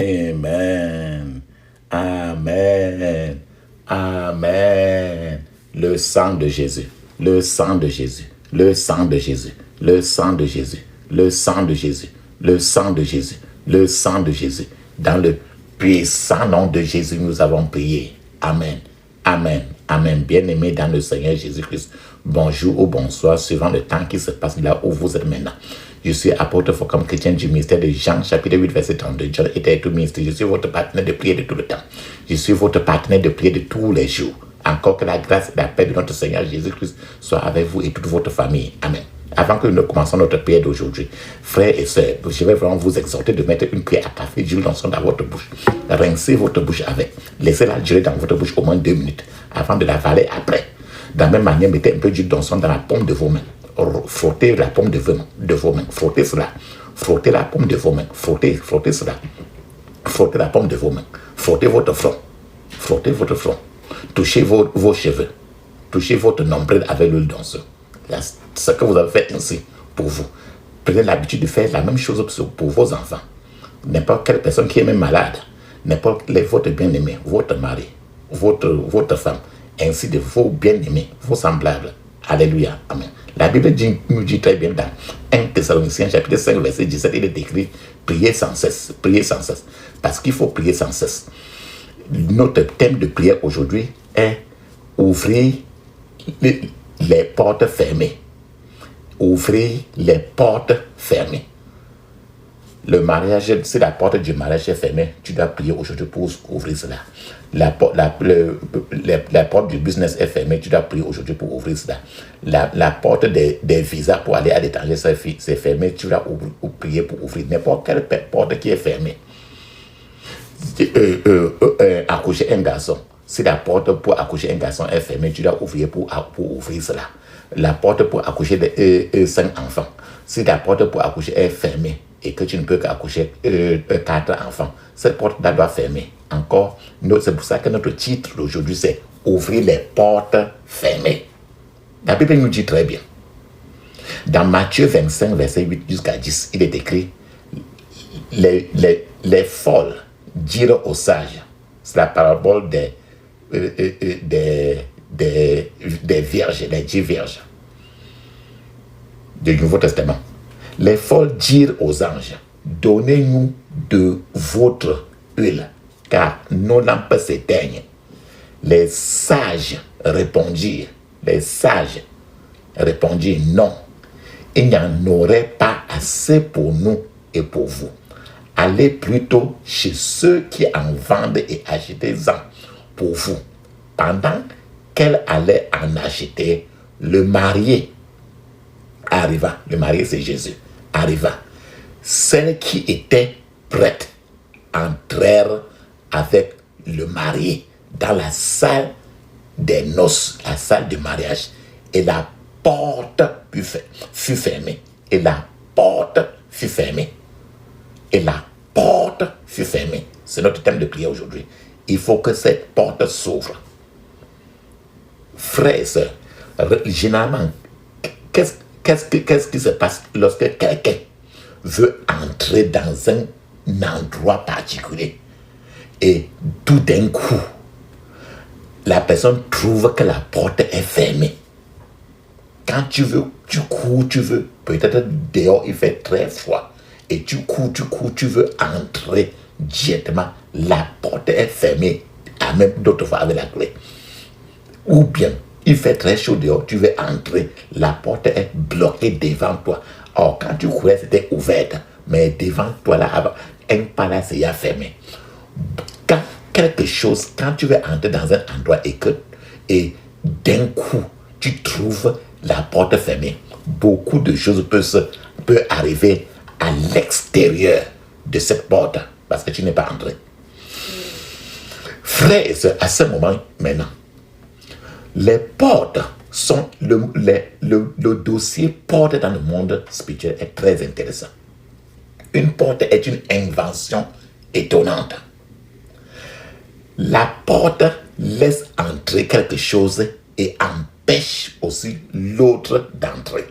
Amen. Amen. Amen. Le sang de Jésus. Le sang de Jésus. Le sang de Jésus. Le sang de Jésus. Le sang de Jésus. Le sang de Jésus. Le sang de Jésus. Dans le puissant nom de Jésus, nous avons prié. Amen. Amen. Amen. Bien-aimés dans le Seigneur Jésus-Christ, bonjour ou bonsoir, suivant le temps qui se passe là où vous êtes maintenant. Je suis apôtre Focam, chrétien du ministère de Jean, chapitre 8, verset 32. John était tout ministre. Je suis votre partenaire de prière de tout le temps. Je suis votre partenaire de prière de tous les jours. Encore que la grâce et la paix de notre Seigneur Jésus-Christ soient avec vous et toute votre famille. Amen. Avant que nous commencions notre prière d'aujourd'hui, frères et sœurs, je vais vraiment vous exhorter de mettre une cuillère à café d'huile d'onction dans votre bouche. Rincez votre bouche avec. Laissez-la durer dans votre bouche au moins 2 minutes avant de l'avaler après. De la même manière, mettez un peu d'huile d'onction dans la paume de vos mains. Frottez la paume de vos mains. Frottez cela. Frottez la paume de vos mains. Frottez cela. Frottez la paume de vos mains. Frottez votre front. Frottez votre front. Touchez vos cheveux. Touchez votre nombril avec l'huile d'onction. Ce que vous avez fait ainsi pour vous. Prenez l'habitude de faire la même chose pour vos enfants. N'importe quelle personne qui est même malade, n'importe votre bien-aimé, votre mari, votre femme, ainsi de vos bien-aimés, vos semblables. Alléluia. Amen. La Bible nous dit très bien dans 1 Thessaloniciens chapitre 5 verset 17, il est écrit priez sans cesse, priez sans cesse. Parce qu'il faut prier sans cesse. Notre thème de prière aujourd'hui est ouvrir les portes fermées. Ouvrir les portes fermées. Le mariage, si la porte du mariage est fermée, tu dois prier aujourd'hui pour ouvrir cela. La porte du business est fermée, tu dois prier aujourd'hui pour ouvrir cela. La porte des visas pour aller à l'étranger, c'est fermé, tu dois prier pour ouvrir. N'importe quelle porte qui est fermée. Accoucher un garçon. Si la porte pour accoucher un garçon est fermée, tu dois ouvrir pour ouvrir cela. La porte pour accoucher 5 enfants. Si la porte pour accoucher est fermée et que tu ne peux qu'accoucher 4 enfants, cette porte-là doit fermer. Encore, c'est pour ça que notre titre d'aujourd'hui, c'est ouvrir les portes fermées. La Bible nous dit très bien. Dans Matthieu 25, verset 8 jusqu'à 10, il est écrit les folles dirent aux sages. C'est la parabole des vierges, les 10 vierges du Nouveau Testament. Les folles dirent aux anges, donnez-nous de votre huile, car nos lampes s'éteignent. Les sages répondirent, non, il n'y en aurait pas assez pour nous et pour vous. Allez plutôt chez ceux qui en vendent et achetez-en pour vous. Pendant qu'elle allait en acheter, le marié arriva. Le marié, c'est Jésus. Arriva. Celles qui étaient prêtes entrèrent avec le marié dans la salle des noces, la salle du mariage. Et la porte fut fermée. Et la porte fut fermée. Et la porte fut fermée. C'est notre thème de prière aujourd'hui. Il faut que cette porte s'ouvre. Frères et sœurs, généralement, qu'est-ce qui se passe lorsque quelqu'un veut entrer dans un endroit particulier et tout d'un coup, la personne trouve que la porte est fermée. Quand tu cours, peut-être dehors il fait très froid et tu cours, tu veux entrer directement, la porte est fermée, même d'autres fois avec la clé. Ou bien, il fait très chaud dehors, tu veux entrer, la porte est bloquée devant toi. Or, quand tu courais, c'était ouverte, mais devant toi, là, un palace est fermé. Quand tu veux entrer dans un endroit et d'un coup, tu trouves la porte fermée, beaucoup de choses peuvent arriver à l'extérieur de cette porte, parce que tu n'es pas entré. Frères et sœurs, à ce moment maintenant, les portes sont le dossier porte dans le monde spirituel est très intéressant. Une porte est une invention étonnante. La porte laisse entrer quelque chose et empêche aussi l'autre d'entrer.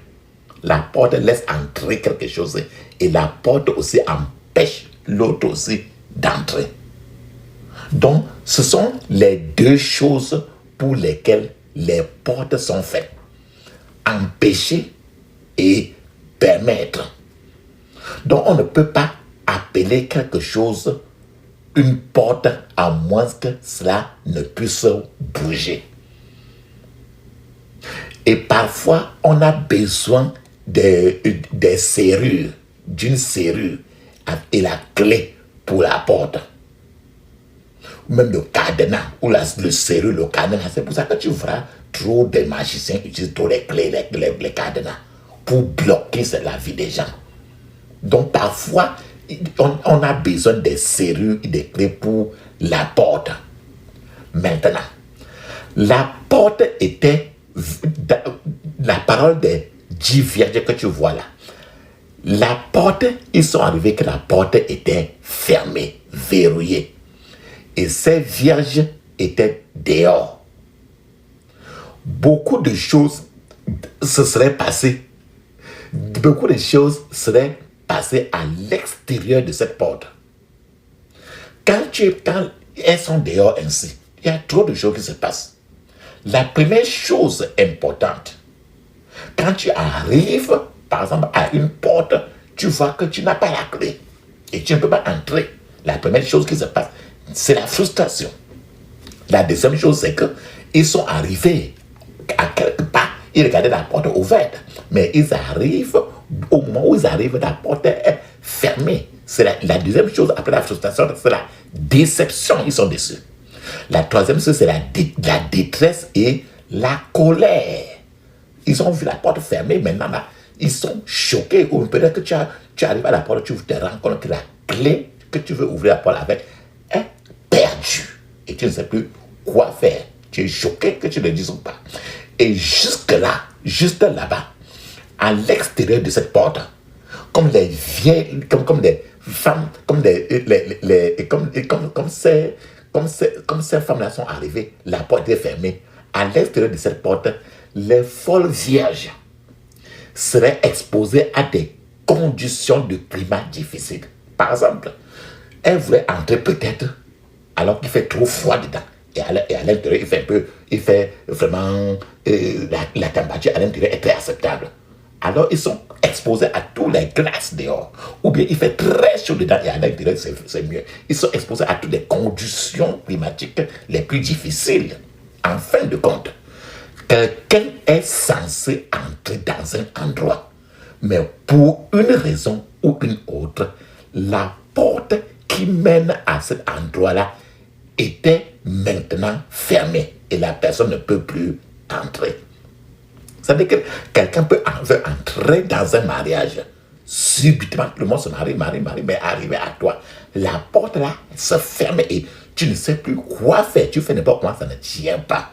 La porte laisse entrer quelque chose et la porte aussi empêche l'autre aussi d'entrer. Donc, ce sont les deux choses pour lesquelles les portes sont faites. Empêcher et permettre. Donc, on ne peut pas appeler quelque chose une porte à moins que cela ne puisse bouger. Et parfois, on a besoin des serrures, d'une serrure et la clé pour la porte. Même le cadenas, ou le serrure, le cadenas. C'est pour ça que tu verras trop de magiciens utilisent trop les clés, les cadenas, pour bloquer la vie des gens. Donc parfois, on a besoin des serrures et des clés pour la porte. Maintenant, la porte était, la parole des 10 vierges que tu vois là, la porte, ils sont arrivés que la porte était fermée, verrouillée. Et ces vierges étaient dehors. Beaucoup de choses se seraient passées. Beaucoup de choses seraient passées à l'extérieur de cette porte. Quand elles sont dehors ainsi, il y a trop de choses qui se passent. La première chose importante, quand tu arrives, par exemple, à une porte, tu vois que tu n'as pas la clé et tu ne peux pas entrer. La première chose qui se passe, c'est la frustration. La deuxième chose, c'est qu'ils sont arrivés à quelque part, ils regardaient la porte ouverte, mais ils arrivent, au moment où ils arrivent, la porte est fermée. C'est la deuxième chose, après la frustration, c'est la déception, ils sont déçus. La troisième chose, c'est la détresse et la colère. Ils ont vu la porte fermée, maintenant là, ils sont choqués. Ou peut-être que tu arrives à la porte, tu te rends compte que la clé que tu veux ouvrir la porte avec est perdue. Et tu ne sais plus quoi faire. Tu es choqué que tu ne le dises pas. Et juste là-bas, à l'extérieur de cette porte, comme les vieilles, comme des femmes, comme ces femmes-là sont arrivées, la porte est fermée. À l'extérieur de cette porte, les folles vierges seraient exposées à des conditions de climat difficiles. Par exemple, elles voulaient entrer peut-être alors qu'il fait trop froid dedans. Et à l'intérieur, il fait vraiment, la température à l'intérieur est très acceptable. Alors, ils sont exposés à tous les glaces dehors. Ou bien, il fait très chaud dedans et à l'intérieur, c'est mieux. Ils sont exposés à toutes les conditions climatiques les plus difficiles. En fin de compte, quelqu'un est censé entrer dans un endroit. Mais pour une raison ou une autre, la porte qui mène à cet endroit-là était maintenant fermée et la personne ne peut plus entrer. Ça veut dire que quelqu'un veut entrer dans un mariage. Subitement, tout le monde se marie, mais arrivé à toi, la porte là se ferme et tu ne sais plus quoi faire. Tu fais n'importe quoi, ça ne tient pas.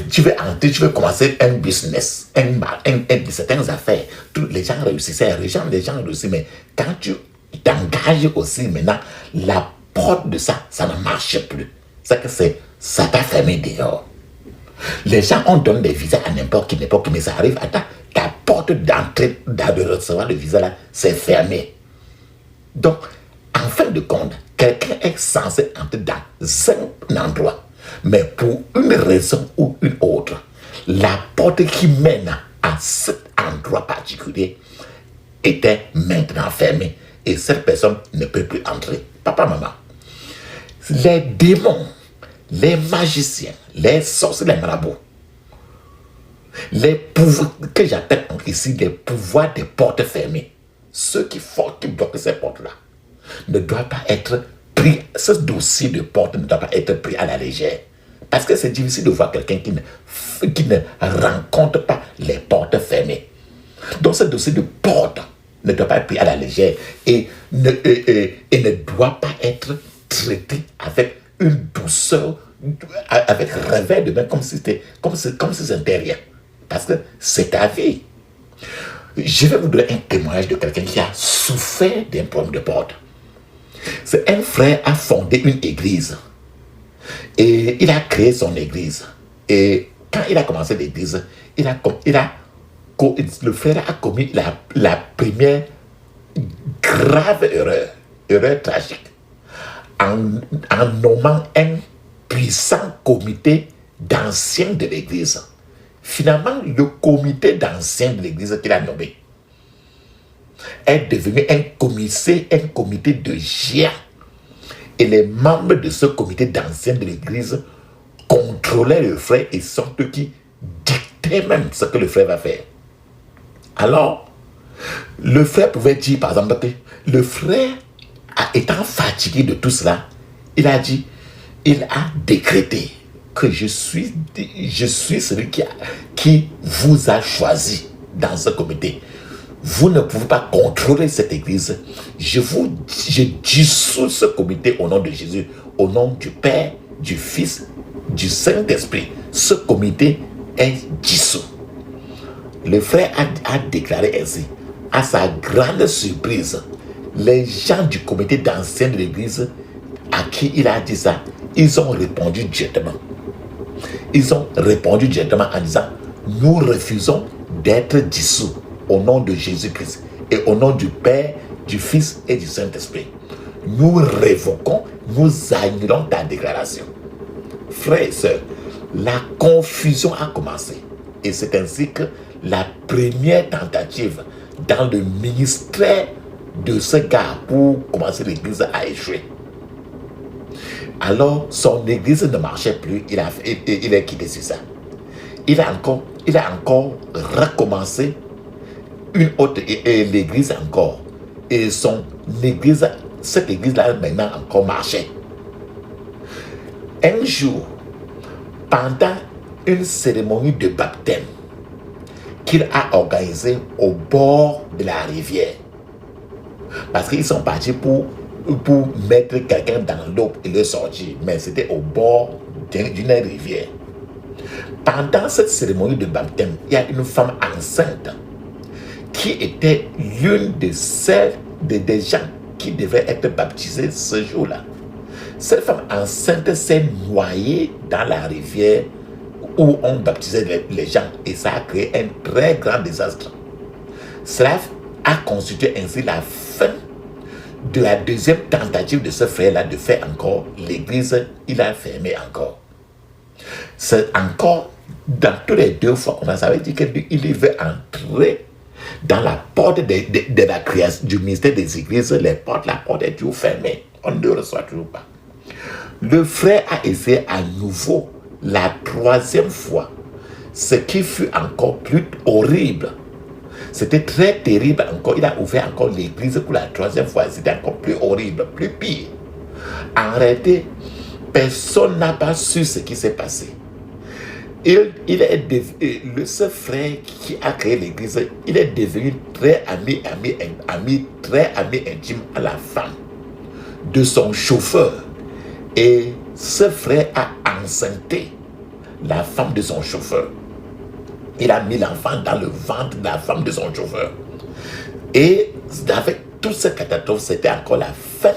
Tu veux entrer, tu veux commencer un business, certaines affaires. Les gens réussissaient, les gens réussissent, mais quand tu t'engages aussi maintenant, la porte de ça ne marche plus. C'est que ça t'a fermé dehors. Les gens, on donne des visas à n'importe qui, mais ça arrive à ta porte d'entrée, de recevoir le visa là, c'est fermé. Donc, en fin de compte, quelqu'un est censé entrer dans un endroit, mais pour une raison ou une autre, la porte qui mène à cet endroit particulier était maintenant fermée et cette personne ne peut plus entrer. Papa, maman, les démons, les magiciens, les sorciers, les marabouts, les pouvoirs que j'appelle ici les pouvoirs des portes fermées, ceux qui bloquent ces portes-là, ne doivent pas être pris. Ce dossier de porte ne doit pas être pris à la légère. Parce que c'est difficile de voir quelqu'un qui ne rencontre pas les portes fermées. Donc ce dossier de porte ne doit pas être pris à la légère et ne doit pas être traité avec une douceur, avec revers de main, comme si c'était rien. Parce que c'est ta vie. Je vais vous donner un témoignage de quelqu'un qui a souffert d'un problème de porte. C'est un frère a fondé une église. Et il a créé son église. Et quand il a commencé l'église, le frère a commis la première grave erreur. erreur tragique en nommant un puissant comité d'anciens de l'Église. Finalement, le comité d'anciens de l'Église qu'il a nommé est devenu un comité de géants. Et les membres de ce comité d'anciens de l'Église contrôlaient le frère et sont eux qui dictaient même ce que le frère va faire. Alors, le frère pouvait dire, par exemple, que le frère, étant fatigué de tout cela, il a décrété que je suis celui qui vous a choisi dans ce comité. Vous ne pouvez pas contrôler cette église. Je dissous ce comité au nom de Jésus, au nom du Père, du Fils, du Saint-Esprit. Ce comité est dissous. Le frère a déclaré ainsi. À sa grande surprise, les gens du comité d'anciens de l'église à qui il a dit ça, ils ont répondu directement. Ils ont répondu directement en disant, nous refusons d'être dissous au nom de Jésus-Christ et au nom du Père, du Fils et du Saint-Esprit. Nous révoquons, nous annulons ta déclaration. Frères et sœurs, la confusion a commencé. Et c'est ainsi que la première tentative dans le ministère de ce gars pour commencer l'église a échoué. Alors, son église ne marchait plus, il a quitté sur ça. Il a encore recommencé une autre l'église encore. Et cette église-là maintenant encore marchait. Un jour, pendant une cérémonie de baptême qu'il a organisée au bord de la rivière, parce qu'ils sont partis pour mettre quelqu'un dans l'eau et le sortir, mais c'était au bord d'une rivière. Pendant cette cérémonie de baptême, il y a une femme enceinte qui était l'une de celles des gens qui devaient être baptisés ce jour-là. Cette femme enceinte s'est noyée dans la rivière où on baptisait les gens et ça a créé un très grand désastre. Cela a constitué ainsi la fin de la deuxième tentative de ce frère-là de faire encore l'église. Il a fermé encore. C'est encore dans tous les deux fois, on avait dit qu'il veut entrer dans la porte de la création du ministère des églises. La porte est toujours fermée. On ne le reçoit toujours pas. Le frère a essayé à nouveau la troisième fois, ce qui fut encore plus horrible. C'était très terrible encore. Il a ouvert encore l'église pour la troisième fois. C'était encore plus horrible, plus pire. En réalité, personne n'a pas su ce qui s'est passé. Ce frère qui a créé l'église, il est devenu très ami intime à la femme de son chauffeur. Et ce frère a enceinté la femme de son chauffeur. Il a mis l'enfant dans le ventre de la femme de son chauffeur. Et avec toute cette catastrophe, c'était encore la fin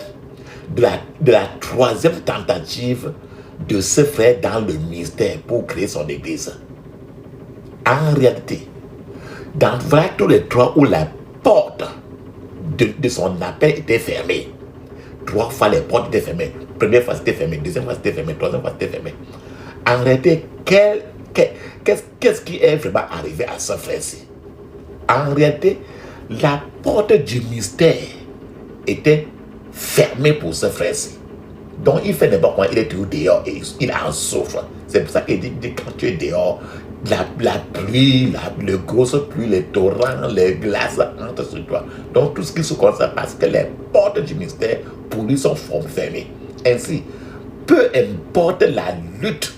de la troisième tentative de ce frère dans le ministère pour créer son église. En réalité, voilà tous les trois où la porte de son appel était fermée. 3 fois les portes étaient fermées. Première fois c'était fermé, deuxième fois c'était fermé, troisième fois c'était fermé. En réalité, qu'est-ce qui est vraiment arrivé à ce frère-ci? En réalité, la porte du mystère était fermée pour ce frère-ci. Donc il fait n'importe quoi, il est toujours dehors et il en souffre. C'est pour ça qu'il dit quand tu es dehors, la pluie, le grosse pluie, les torrents, les glaces entrent sur toi. Donc tout ce qui se passe parce que les portes du mystère pour lui sont fermées. Ainsi, peu importe la lutte,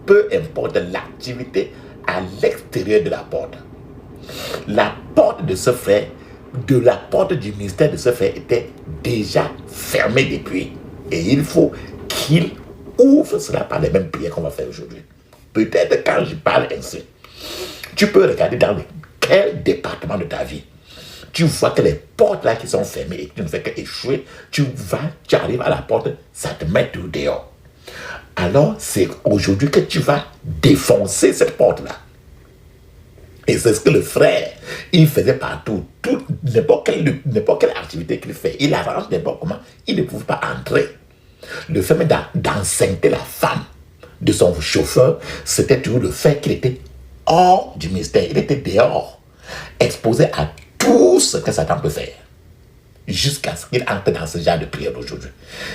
peu importe l'activité à l'extérieur de la porte, la porte de ce frère, de la porte du mystère de ce frère était déjà fermée depuis. Et il faut qu'il ouvre cela par les mêmes prières qu'on va faire aujourd'hui. Peut-être quand je parle ainsi, tu peux regarder dans quel département de ta vie tu vois que les portes là qui sont fermées et tu ne fais qu'échouer, tu arrives à la porte, ça te met tout dehors. Alors c'est aujourd'hui que tu vas défoncer cette porte là. Et c'est ce que le frère, il faisait partout. N'importe quelle activité qu'il fait, il arrange n'importe comment, il ne pouvait pas entrer. Le fait d'enceinte la femme de son chauffeur, c'était toujours le fait qu'il était hors du ministère. Il était dehors, exposé à tout ce que Satan peut faire, jusqu'à ce qu'il entre dans ce genre de prière d'aujourd'hui.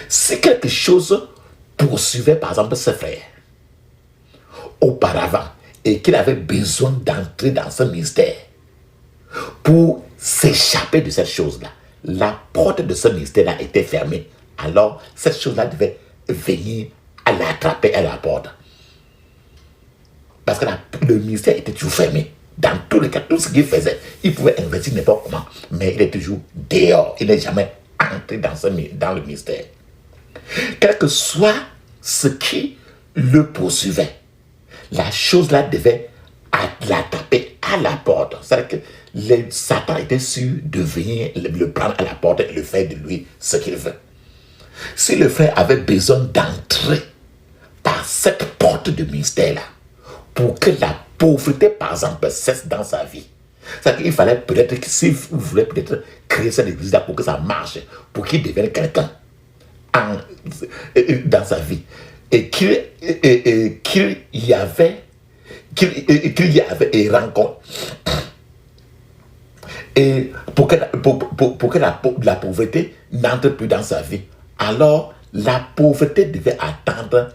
Si quelque chose poursuivait, par exemple, ce frère, auparavant, et qu'il avait besoin d'entrer dans ce ministère pour s'échapper de cette chose-là, la porte de ce ministère-là était fermée. Alors, cette chose-là devait venir à l'attraper à la porte. Parce que le ministère était toujours fermé. Dans tous les cas, tout ce qu'il faisait, il pouvait investir n'importe comment, mais il est toujours dehors. Il n'est jamais entré dans le ministère. Quel que soit ce qui le poursuivait, la chose-là devait l'attraper à la porte. C'est-à-dire que Satan était sûr de venir le prendre à la porte et le faire de lui ce qu'il veut. Si le frère avait besoin d'entrer par cette porte de ministère-là, pour que la pauvreté, par exemple, cesse dans sa vie, c'est-à-dire qu'il fallait peut-être, s'il voulait peut-être créer cette église-là pour que ça marche, pour qu'il devienne quelqu'un dans sa vie, et qu'il y avait et rencontre, et pour que la pauvreté n'entre plus dans sa vie, alors la pauvreté devait attendre,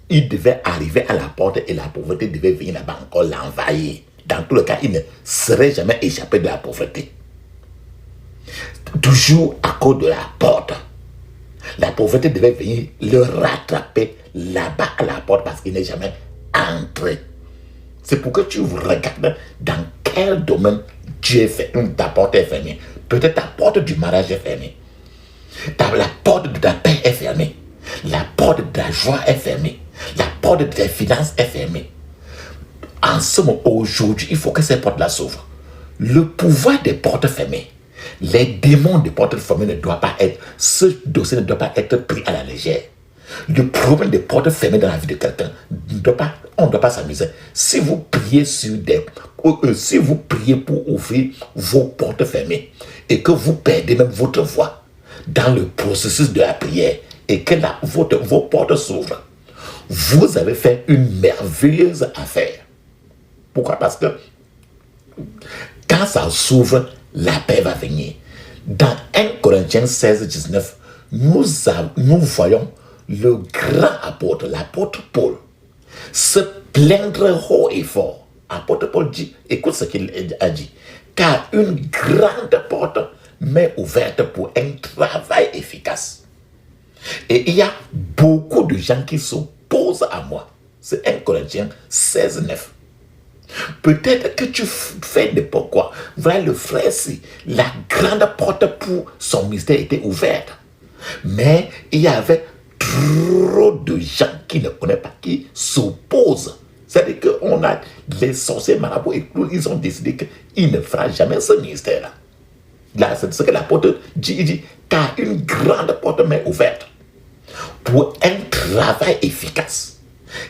il devait arriver à la porte et la pauvreté devait venir là-bas encore l'envahir. Dans tout le cas, il ne serait jamais échappé de la pauvreté. Toujours à cause de la porte. La pauvreté devait venir le rattraper là-bas à la porte parce qu'il n'est jamais entré. C'est pour que tu regardes dans quel domaine ta porte est fermée. Peut-être ta porte du mariage est fermée. La porte de ta paix est fermée. La porte de la joie est fermée. La porte de tes finances est fermée. En ce moment, aujourd'hui, il faut que ces portes-là s'ouvrent. Le pouvoir des portes fermées, les démons des portes fermées ne doivent pas être, ce dossier ne doit pas être pris à la légère. Le problème des portes fermées dans la vie de quelqu'un, on ne doit pas s'amuser. Si vous priez si vous priez pour ouvrir vos portes fermées et que vous perdez même votre voix dans le processus de la prière et que vos portes s'ouvrent, vous avez fait une merveilleuse affaire. Pourquoi? Parce que quand ça s'ouvre, la paix va venir. Dans 1 Corinthiens 16, 19, nous voyons le grand apôtre, l'apôtre Paul, se plaindre haut et fort. Apôtre Paul dit, écoute ce qu'il a dit, car une grande porte m'est ouverte pour un travail efficace. Et il y a beaucoup de gens qui s'opposent à moi. C'est 1 Corinthiens 16, 9. Peut-être que tu fais n'importe quoi. Voilà le frère, si la grande porte pour son ministère était ouverte. Mais il y avait trop de gens qui ne connaissent pas, qui s'opposent. C'est-à-dire qu'on a les sorciers marabouts et tout, ils ont décidé qu'il ne fera jamais ce ministère-là. Là, c'est ce que l'apôtre dit. Il dit, car une grande porte m'est ouverte pour un travail efficace.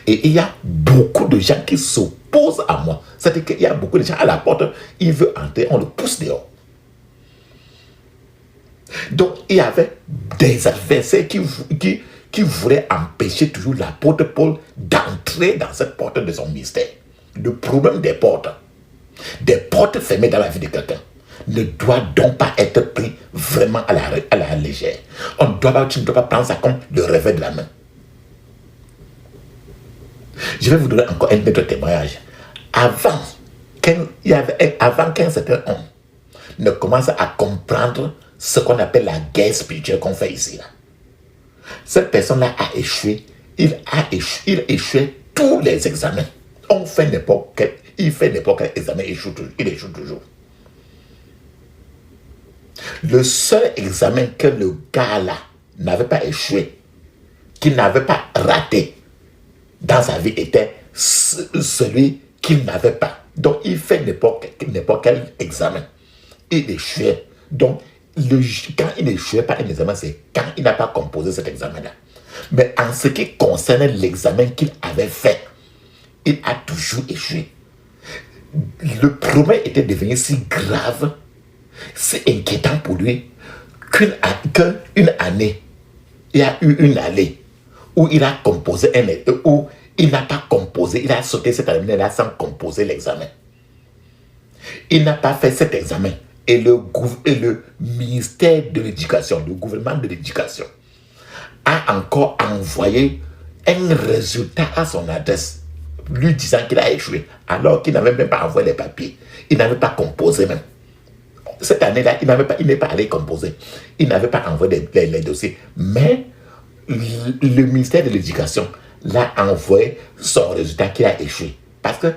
Et il y a beaucoup de gens qui s'opposent à moi. C'est-à-dire qu'il y a beaucoup de gens à la porte, il veut entrer, on le pousse dehors. Donc, il y avait des adversaires qui voulaient empêcher toujours l'apôtre Paul d'entrer dans cette porte de son ministère. Le problème des portes fermées dans la vie de quelqu'un, ne doit donc pas être pris vraiment à la légère. Tu ne dois pas prendre ça comme le revers de la main. Je vais vous donner encore un autre témoignage. Avant qu'un certain homme ne commence à comprendre ce qu'on appelle la guerre spirituelle qu'on fait ici, là, cette personne-là a échoué. Il échouait tous les examens. Il fait n'importe quel examen, il échoue toujours. Le seul examen que le gars-là n'avait pas échoué, qu'il n'avait pas raté dans sa vie, était celui qu'il n'avait pas. Donc, il fait n'importe quel examen. Il échouait. Donc, quand il n'échouait pas un examen, c'est quand il n'a pas composé cet examen-là. Mais en ce qui concerne l'examen qu'il avait fait, il a toujours échoué. le problème était devenu si grave, si inquiétant pour lui, qu'une année, il y a eu une année où il a composé où il n'a pas composé, il a sauté cette année-là sans composer l'examen. Il n'a pas fait cet examen. Et le ministère de l'Éducation, le gouvernement de l'Éducation, a encore envoyé un résultat à son adresse, lui disant qu'il a échoué, alors qu'il n'avait même pas envoyé les papiers. Il n'avait pas composé même. Cette année-là, il n'est pas allé composer. Il n'avait pas envoyé les dossiers. Mais le ministère de l'Éducation l'a envoyé son résultat qu'il a échoué. Parce que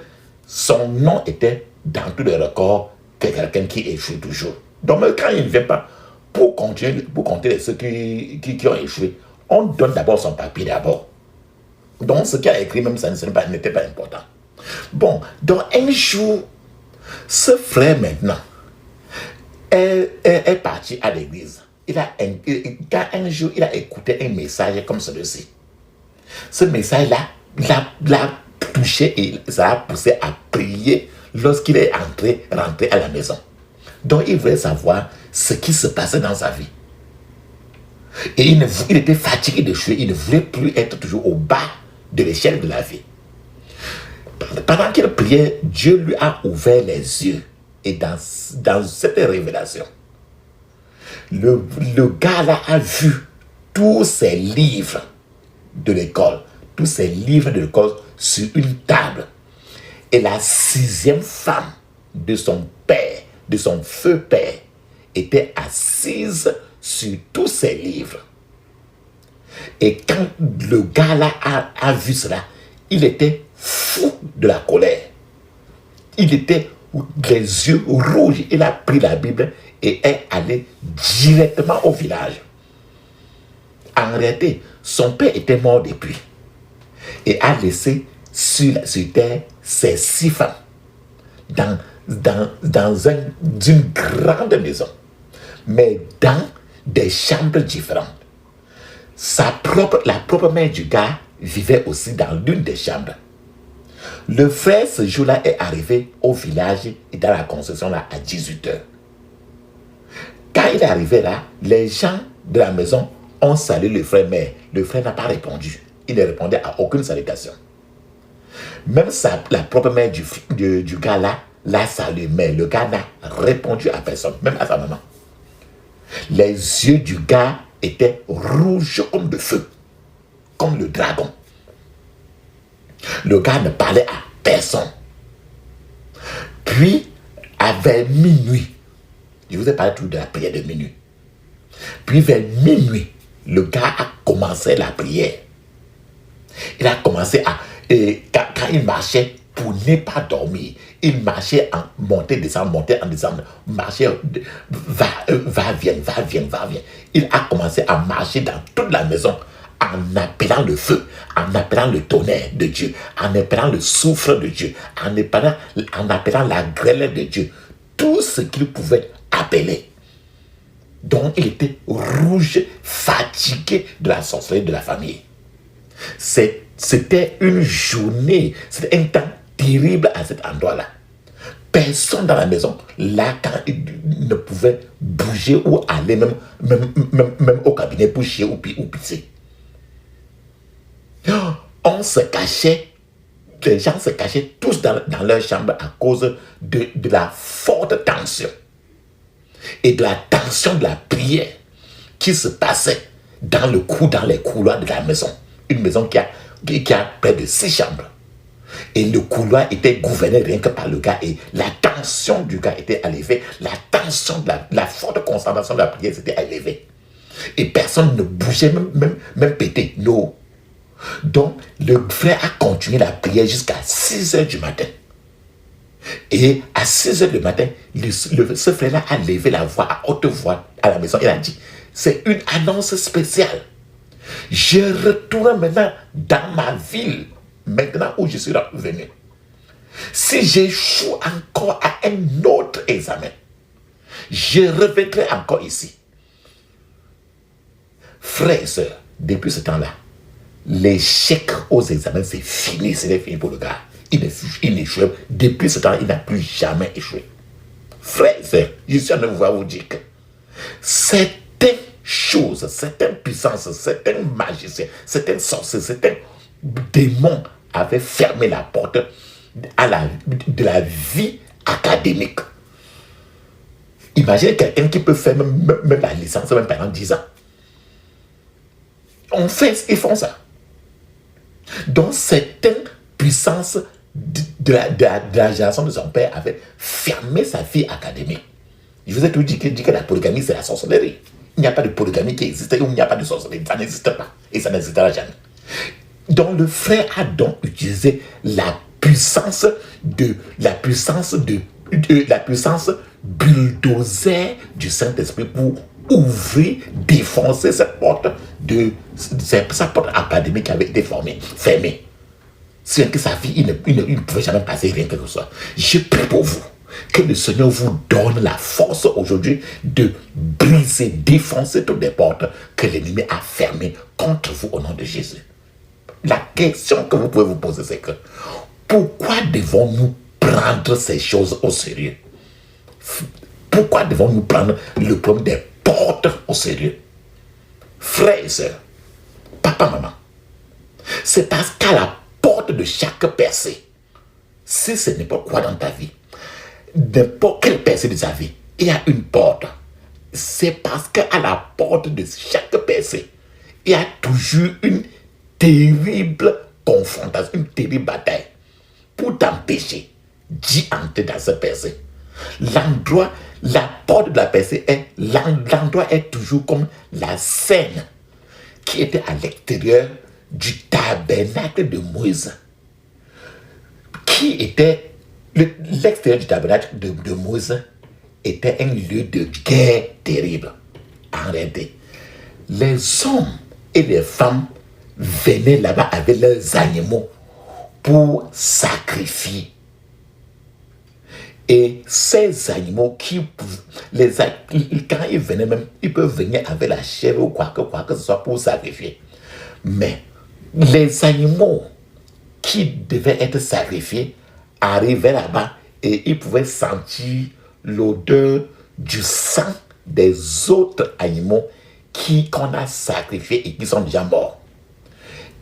son nom était dans tous les records que quelqu'un qui échoue toujours. Donc, quand il ne vient pas pour compter ceux qui ont échoué, on donne d'abord son papier d'abord. Donc, ce qu'il a écrit, même ça n'était pas important. Bon, donc un jour, ce frère maintenant est parti à l'église. Un jour, il a écouté un message comme celui-ci. Ce message-là l'a touché et ça l'a poussé à prier lorsqu'il est rentré à la maison. Donc, il voulait savoir ce qui se passait dans sa vie. Et il était fatigué de jouer. Il ne voulait plus être toujours au bas de l'échelle de la vie. Pendant qu'il priait, Dieu lui a ouvert les yeux. Et dans cette révélation, le gars-là a vu tous ses livres de l'école, sur une table. Et la 6e femme de son père, de son feu père, était assise sur tous ses livres. Et quand le gars-là a vu cela, il était fou de la colère. Il était les yeux rouges. Il a pris la Bible et est allé directement au village. En réalité, son père était mort depuis et a laissé sur terre ses 6 femmes dans une grande maison, mais dans des chambres différentes. La propre mère du gars vivait aussi dans l'une des chambres. Le frère, ce jour-là, est arrivé au village et dans la construction là, à 18h. Quand il est arrivé là, les gens de la maison ont salué le frère, mais le frère n'a pas répondu. Il ne répondait à aucune salutation. Même la propre mère du gars là l'a salué, mais le gars n'a répondu à personne, même à sa maman. Les yeux du gars étaient rouges comme le feu, comme le dragon. Le gars ne parlait à personne. Puis, vers minuit, je vous ai parlé tout de la prière de minuit. Puis, vers minuit, le gars a commencé la prière. Il a commencé quand il marchait pour ne pas dormir, il marchait en montait, descendre, marchait, va-viens. Il a commencé à marcher dans toute la maison en appelant le feu, en appelant le tonnerre de Dieu, en appelant le souffle de Dieu, en appelant la grêle de Dieu, tout ce qu'il pouvait appeler. Donc, il était rouge, fatigué de la sorcellerie de la famille. C'était une journée, c'était un temps terrible à cet endroit-là. Personne dans la maison, là, quand il ne pouvait bouger ou aller même au cabinet pour chier ou pisser. On se cachait, les gens se cachaient tous dans leur chambre à cause de la forte tension et de la tension de la prière qui se passait dans les couloirs de la maison. Une maison qui a près de 6 chambres. Et le couloir était gouverné rien que par le gars. Et la tension du gars était élevée. La tension de la forte concentration de la prière était élevée. Et personne ne bougeait, même pété. Non. Donc, le frère a continué la prière jusqu'à 6h du matin. Et à 6h du matin, ce frère-là a levé la voix à haute voix à la maison. Il a dit, c'est une annonce spéciale. Je retourne maintenant dans ma ville, maintenant où je suis revenu. Si j'échoue encore à un autre examen, je reviendrai encore ici. Frères et sœurs, depuis ce temps-là, l'échec aux examens, c'est fini pour le gars. il n'échouait. Depuis ce temps, il n'a plus jamais échoué. Frères et sœurs, je suis en train de vous dire que certaines choses, certaines puissances, certains magiciens, certains sorciers, certains démons avaient fermé la porte de la vie académique. Imaginez quelqu'un qui peut faire même la licence même pendant 10 ans. Ils font ça. Donc certaines puissances de la génération de son père avaient fermé sa vie académique. Je vous ai tout dit que la polygamie, c'est la sorcellerie. Il n'y a pas de polygamie qui existe, ou il n'y a pas de sorcellerie. Ça n'existe pas. Et ça n'existera jamais. Donc le frère a donc utilisé la puissance bulldozer du Saint-Esprit pour ouvrir, défoncer cette porte sa porte académique qui avait été fermée. C'est que sa vie, il ne pouvait jamais passer rien que ce soit. Je prie pour vous que le Seigneur vous donne la force aujourd'hui de briser, défoncer toutes les portes que l'ennemi a fermées contre vous au nom de Jésus. La question que vous pouvez vous poser, c'est que pourquoi devons-nous prendre ces choses au sérieux? Pourquoi devons-nous prendre le problème des portes au sérieux? Frères et sœurs, papa, maman, c'est parce qu'à la porte de chaque percée, si c'est n'importe quoi dans ta vie, n'importe quelle percée de ta vie, il y a une porte. C'est parce qu'à la porte de chaque percée, il y a toujours une terrible confrontation, une terrible bataille pour t'empêcher d'y entrer dans cette percée. L'endroit, la porte de la percée, l'endroit est toujours comme la scène qui était à l'extérieur du tabernacle de Moïse. Qui était l'extérieur du tabernacle de Moïse était un lieu de guerre terrible. En réalité, les hommes et les femmes venaient là-bas avec leurs animaux pour sacrifier. Et ces animaux, quand ils venaient même, ils peuvent venir avec la chèvre ou quoi que ce soit pour sacrifier. Mais les animaux qui devaient être sacrifiés arrivaient là-bas et ils pouvaient sentir l'odeur du sang des autres animaux qu'on a sacrifiés et qui sont déjà morts.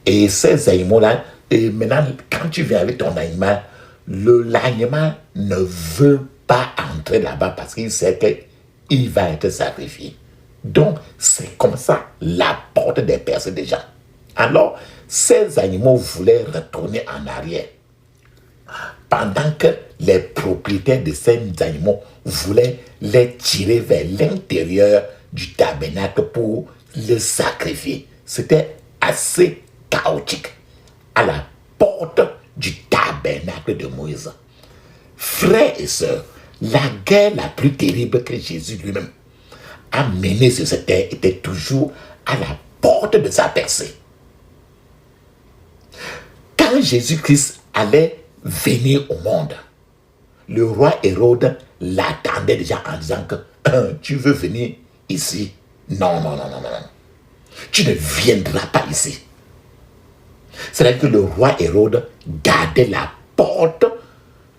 Et ces animaux-là, et maintenant, quand tu viens avec ton animal, l'animal ne veut pas entrer là-bas parce qu'il sait qu'il va être sacrifié. Donc, c'est comme ça la porte des percées des gens. Alors, ces animaux voulaient retourner en arrière. Pendant que les propriétaires de ces animaux voulaient les tirer vers l'intérieur du tabernacle pour les sacrifier. C'était assez chaotique à la porte du tabernacle de Moïse. Frères et sœurs, la guerre la plus terrible que Jésus lui-même a menée sur cette terre était toujours à la porte de sa percée. Quand Jésus-Christ allait venir au monde, le roi Hérode l'attendait déjà en disant que tu veux venir ici? Non. Tu ne viendras pas ici. C'est-à-dire que le roi Hérode gardait la porte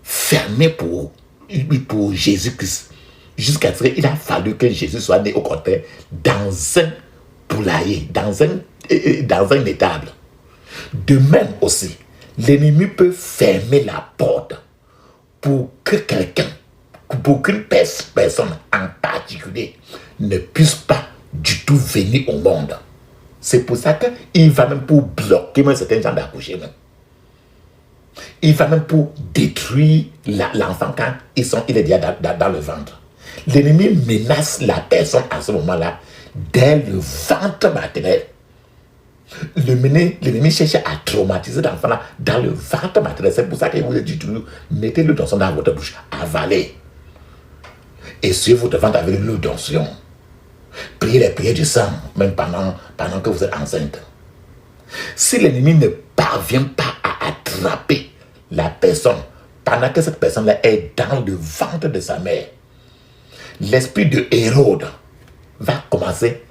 fermée pour Jésus-Christ. Jusqu'à ce qu'il a fallu que Jésus soit né au contraire dans un poulailler, dans un étable. De même aussi, l'ennemi peut fermer la porte pour que quelqu'un, pour qu'une personne en particulier ne puisse pas du tout venir au monde. C'est pour ça qu'il va même pour bloquer même certains gens d'accoucher même. Il va même pour détruire l'enfant quand il est déjà dans le ventre. L'ennemi menace la personne à ce moment-là dès le ventre maternel. L'ennemi cherche à traumatiser l'enfant là dans le ventre maternel. C'est pour ça qu'il vous a dit toujours, mettez-le dans votre bouche, avalez. Et sur votre ventre avec l'eau d'onction. Priez les prières du sang, même pendant que vous êtes enceinte. Si l'ennemi ne parvient pas à attraper la personne pendant que cette personne-là est dans le ventre de sa mère, l'esprit de Hérode va commencer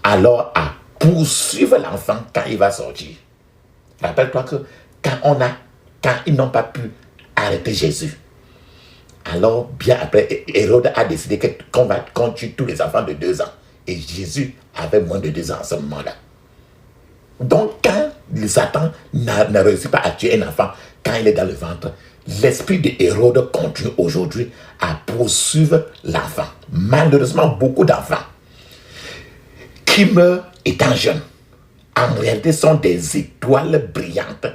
alors à poursuivre l'enfant quand il va sortir. Rappelle-toi que quand on a quand ils n'ont pas pu arrêter Jésus. Alors, bien après, Hérode a décidé qu'on tue tous les enfants de 2 ans. Et Jésus avait moins de 2 ans à ce moment-là. Donc, quand le Satan n'a réussi pas à tuer un enfant quand il est dans le ventre, l'esprit de Hérode continue aujourd'hui à poursuivre l'enfant. Malheureusement, beaucoup d'enfants qui meurent étant jeunes, en réalité, sont des étoiles brillantes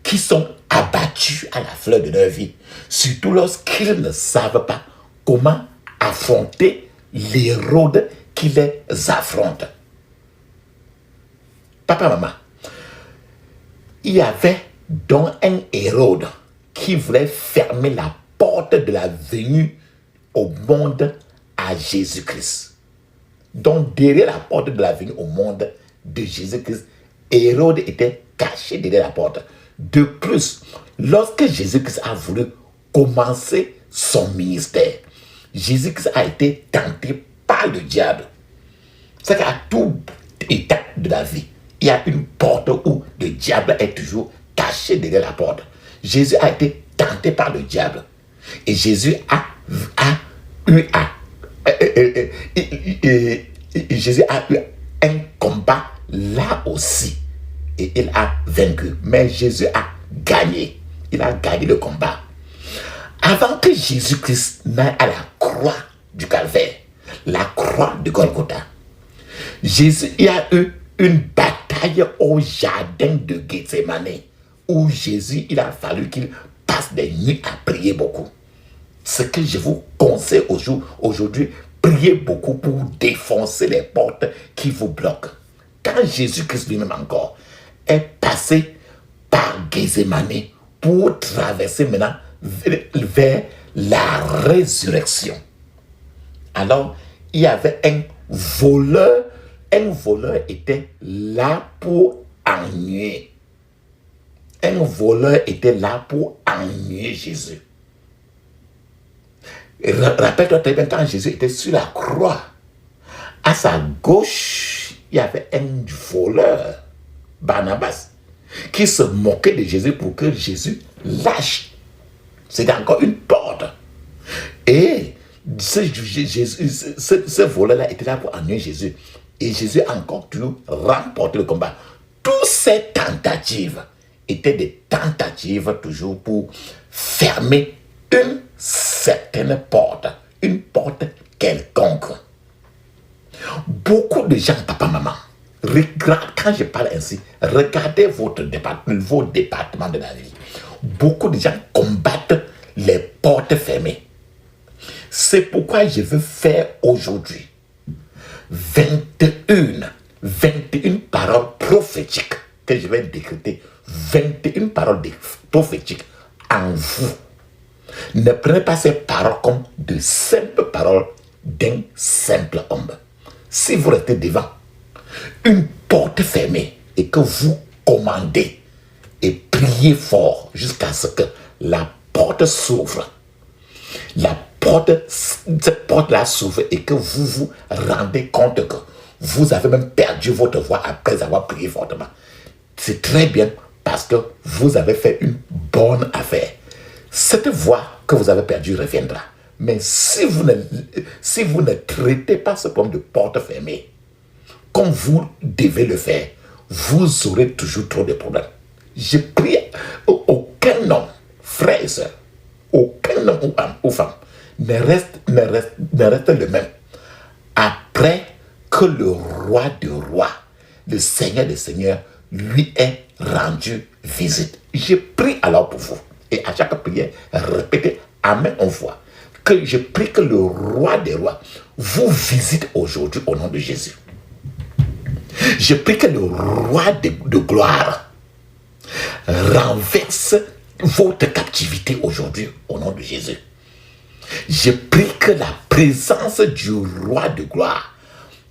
qui sont abattus à la fleur de leur vie, surtout lorsqu'ils ne savent pas comment affronter l'Hérode qui les affronte. Papa, maman, il y avait donc un Hérode qui voulait fermer la porte de la venue au monde à Jésus-Christ. Donc derrière la porte de la venue au monde de Jésus-Christ, Hérode était caché derrière la porte. De plus, lorsque Jésus-Christ a voulu commencer son ministère, Jésus-Christ a été tenté par le diable. C'est qu'à tout état de la vie, il y a une porte où le diable est toujours caché derrière la porte. Jésus a été tenté par le diable. Et Jésus a eu un combat là aussi. Et il a vaincu. Mais Jésus a gagné. Il a gagné le combat. Avant que Jésus-Christ n'aille à la croix du Calvaire, la croix de Golgotha, Jésus, il y a eu une bataille au jardin de Gethsemane, où Jésus, il a fallu qu'il passe des nuits à prier beaucoup. Ce que je vous conseille aujourd'hui, priez beaucoup pour défoncer les portes qui vous bloquent. Quand Jésus-Christ lui-même encore est passé par Gethsemane pour traverser maintenant vers la résurrection. Alors, il y avait un voleur était là pour ennuyer. Un voleur était là pour ennuyer Jésus. Rappelle-toi très bien quand Jésus était sur la croix. À sa gauche, il y avait un voleur, Barnabas, qui se moquait de Jésus pour que Jésus lâche. C'était encore une porte. Et ce voleur-là était là pour ennuyer Jésus. Et Jésus a encore toujours remporté le combat. Toutes ces tentatives étaient des tentatives toujours pour fermer une certaine porte, une porte quelconque. Beaucoup de gens, papa, maman, quand je parle ainsi, regardez vos départements de la vie. Beaucoup de gens combattent les portes fermées. C'est pourquoi je veux faire aujourd'hui 21 paroles prophétiques que je vais décréter. 21 paroles prophétiques en vous. Ne prenez pas ces paroles comme de simples paroles d'un simple homme. Si vous restez devant une porte fermée et que vous commandez et priez fort jusqu'à ce que la porte s'ouvre, cette porte-là s'ouvre et que vous vous rendez compte que vous avez même perdu votre voix après avoir prié fortement. C'est très bien parce que vous avez fait une bonne affaire. Cette voix que vous avez perdue reviendra. Mais si vous ne traitez pas ce problème de porte fermée, comme vous devez le faire, vous aurez toujours trop de problèmes. Je prie, aucun homme, frère et soeur, aucun homme ou femme ne reste le même après que le roi de rois, le Seigneur des seigneurs, lui ait rendu visite. Je prie alors pour vous. Et à chaque prière, répétez Amen en voix. Que je prie que le roi des rois vous visite aujourd'hui au nom de Jésus. Je prie que le roi de gloire renverse votre captivité aujourd'hui au nom de Jésus. Je prie que la présence du roi de gloire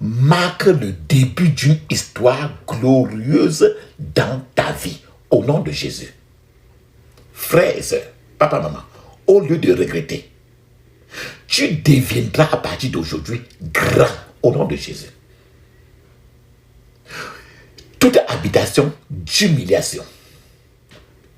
marque le début d'une histoire glorieuse dans ta vie au nom de Jésus. Frères et sœurs, papa, maman, au lieu de regretter, tu deviendras à partir d'aujourd'hui grand au nom de Jésus. Toute habitation d'humiliation,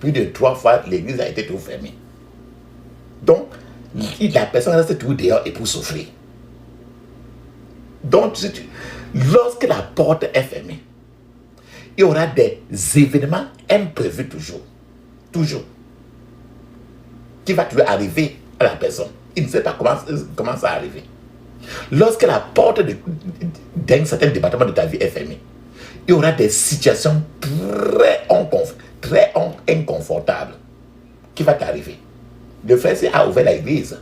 plus de 3 fois, l'église a été tout fermée. Donc, la personne reste tout dehors et pour souffrir. Donc, lorsque la porte est fermée, il y aura des événements imprévus toujours. Toujours. Qui va toujours arriver à la personne. Il ne sait pas comment ça va arriver. Lorsque la porte d'un certain département de ta vie est fermée, il y aura des situations très inconfortables qui vont t'arriver. Le frère a ouvert l'église.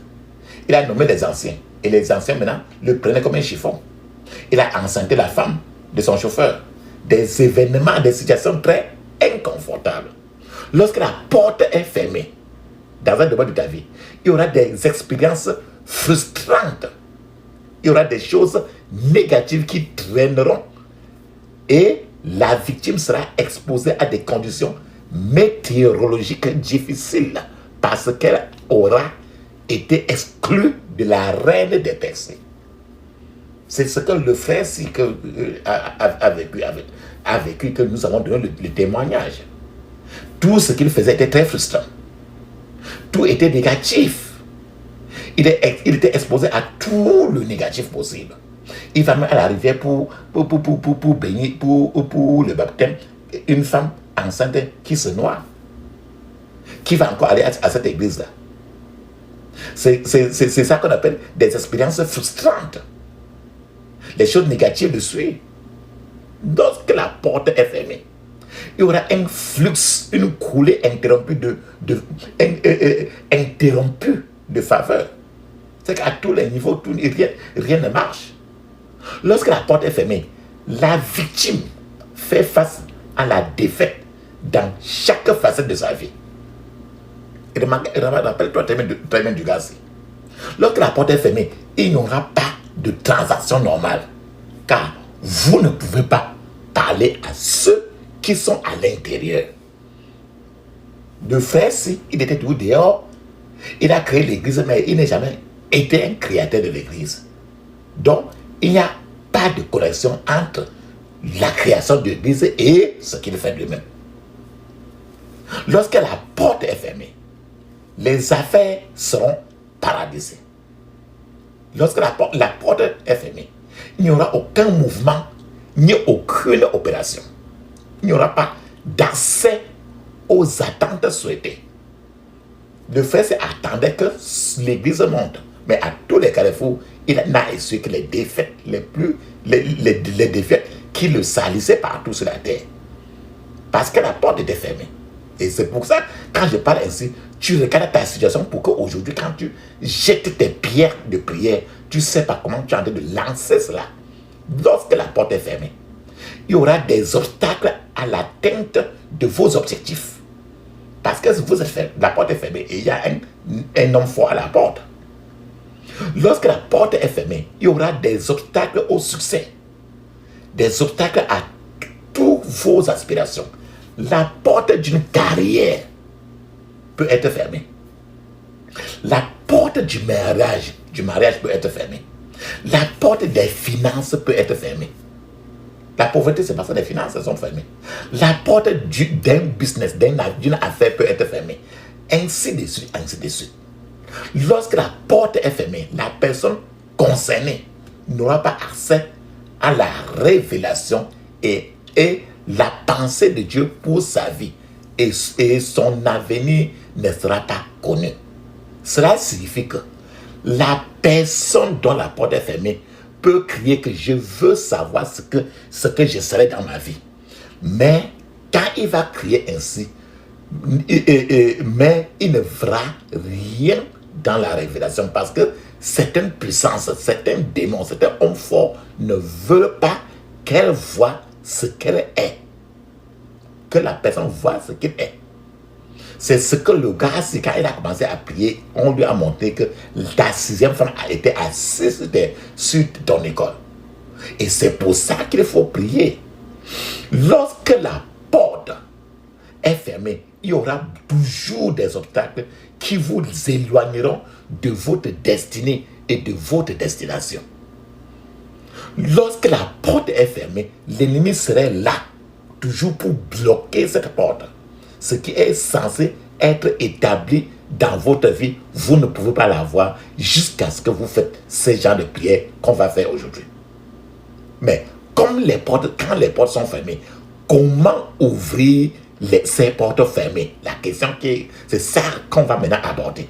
Il a nommé les anciens. Et les anciens, maintenant, le prenaient comme un chiffon. Il a enceinté la femme de son chauffeur. Des événements, des situations très inconfortables. Lorsque la porte est fermée, dans un domaine de ta vie, il y aura des expériences frustrantes. Il y aura des choses négatives qui traîneront. Et la victime sera exposée à des conditions météorologiques difficiles parce qu'elle aura été exclue de la reine des percées. C'est ce que le frère a vécu, que nous avons donné le témoignage. Tout ce qu'il faisait était très frustrant. Tout était négatif. Il était exposé à tout le négatif possible. Il va même à la rivière pour baigner, pour le baptême. Une femme enceinte qui se noie. Qui va encore aller à cette église-là? C'est ça qu'on appelle des expériences frustrantes. Les choses négatives le suivent. Lorsque la porte est fermée, il y aura un flux, une coulée interrompue de faveur. C'est qu'à tous les niveaux, rien ne marche. Lorsque la porte est fermée, la victime fait face à la défaite dans chaque facette de sa vie. Et rappelle-toi très bien du gars. Lorsque la porte est fermée, il n'y aura pas de transaction normale. Car vous ne pouvez pas parler à ceux qui sont à l'intérieur. Le frère, si, il était tout dehors. Il a créé l'église, mais il n'a jamais été un créateur de l'église. Donc, il n'y a pas de connexion entre la création de l'église et ce qu'il fait lui-même. Lorsque la porte est fermée, les affaires seront paralysées. Lorsque la porte est fermée, il n'y aura aucun mouvement, ni aucune opération. Il n'y aura pas d'accès aux attentes souhaitées. Le frère attendait que l'église monte. Mais à tous les carrefours, il n'a essuyé que les défaites les défaites qui le salissaient partout sur la terre. Parce que la porte était fermée. Et c'est pour ça, quand je parle ainsi, tu regardes ta situation pour qu'aujourd'hui, quand tu jettes tes pierres de prière, tu ne sais pas comment tu es en train de lancer cela. Lorsque la porte est fermée, il y aura des obstacles à l'atteinte de vos objectifs. Parce que la porte est fermée et il y a un homme fort à la porte. Lorsque la porte est fermée, il y aura des obstacles au succès. Des obstacles à toutes vos aspirations. La porte d'une carrière peut être fermée. La porte du mariage peut être fermée. La porte des finances peut être fermée. La pauvreté, c'est parce que les finances sont fermées. La porte d'un business, d'une affaire peut être fermée. Ainsi de suite, ainsi de suite. Lorsque la porte est fermée, la personne concernée n'aura pas accès à la révélation et la pensée de Dieu pour sa vie. Et son avenir ne sera pas connu. Cela signifie que la personne dont la porte est fermée peut crier que je veux savoir ce que je serai dans ma vie. Mais quand il va crier ainsi, mais il ne verra rien dans la révélation parce que certaines puissances, certains démons, certains hommes forts ne veulent pas qu'elle voie ce qu'elle est. Que la personne voie ce qu'il est. C'est ce que le gars, quand il a commencé à prier, on lui a montré que ta 6e femme a été assise sur ton école. Et c'est pour ça qu'il faut prier. Lorsque la porte est fermée, il y aura toujours des obstacles qui vous éloigneront de votre destinée et de votre destination. Lorsque la porte est fermée, l'ennemi serait là, toujours pour bloquer cette porte. ce qui est censé être établi dans votre vie, vous ne pouvez pas l'avoir jusqu'à ce que vous faites ce genre de prière qu'on va faire aujourd'hui. Mais quand les portes sont fermées, comment ouvrir ces portes fermées? La question c'est ça qu'on va maintenant aborder.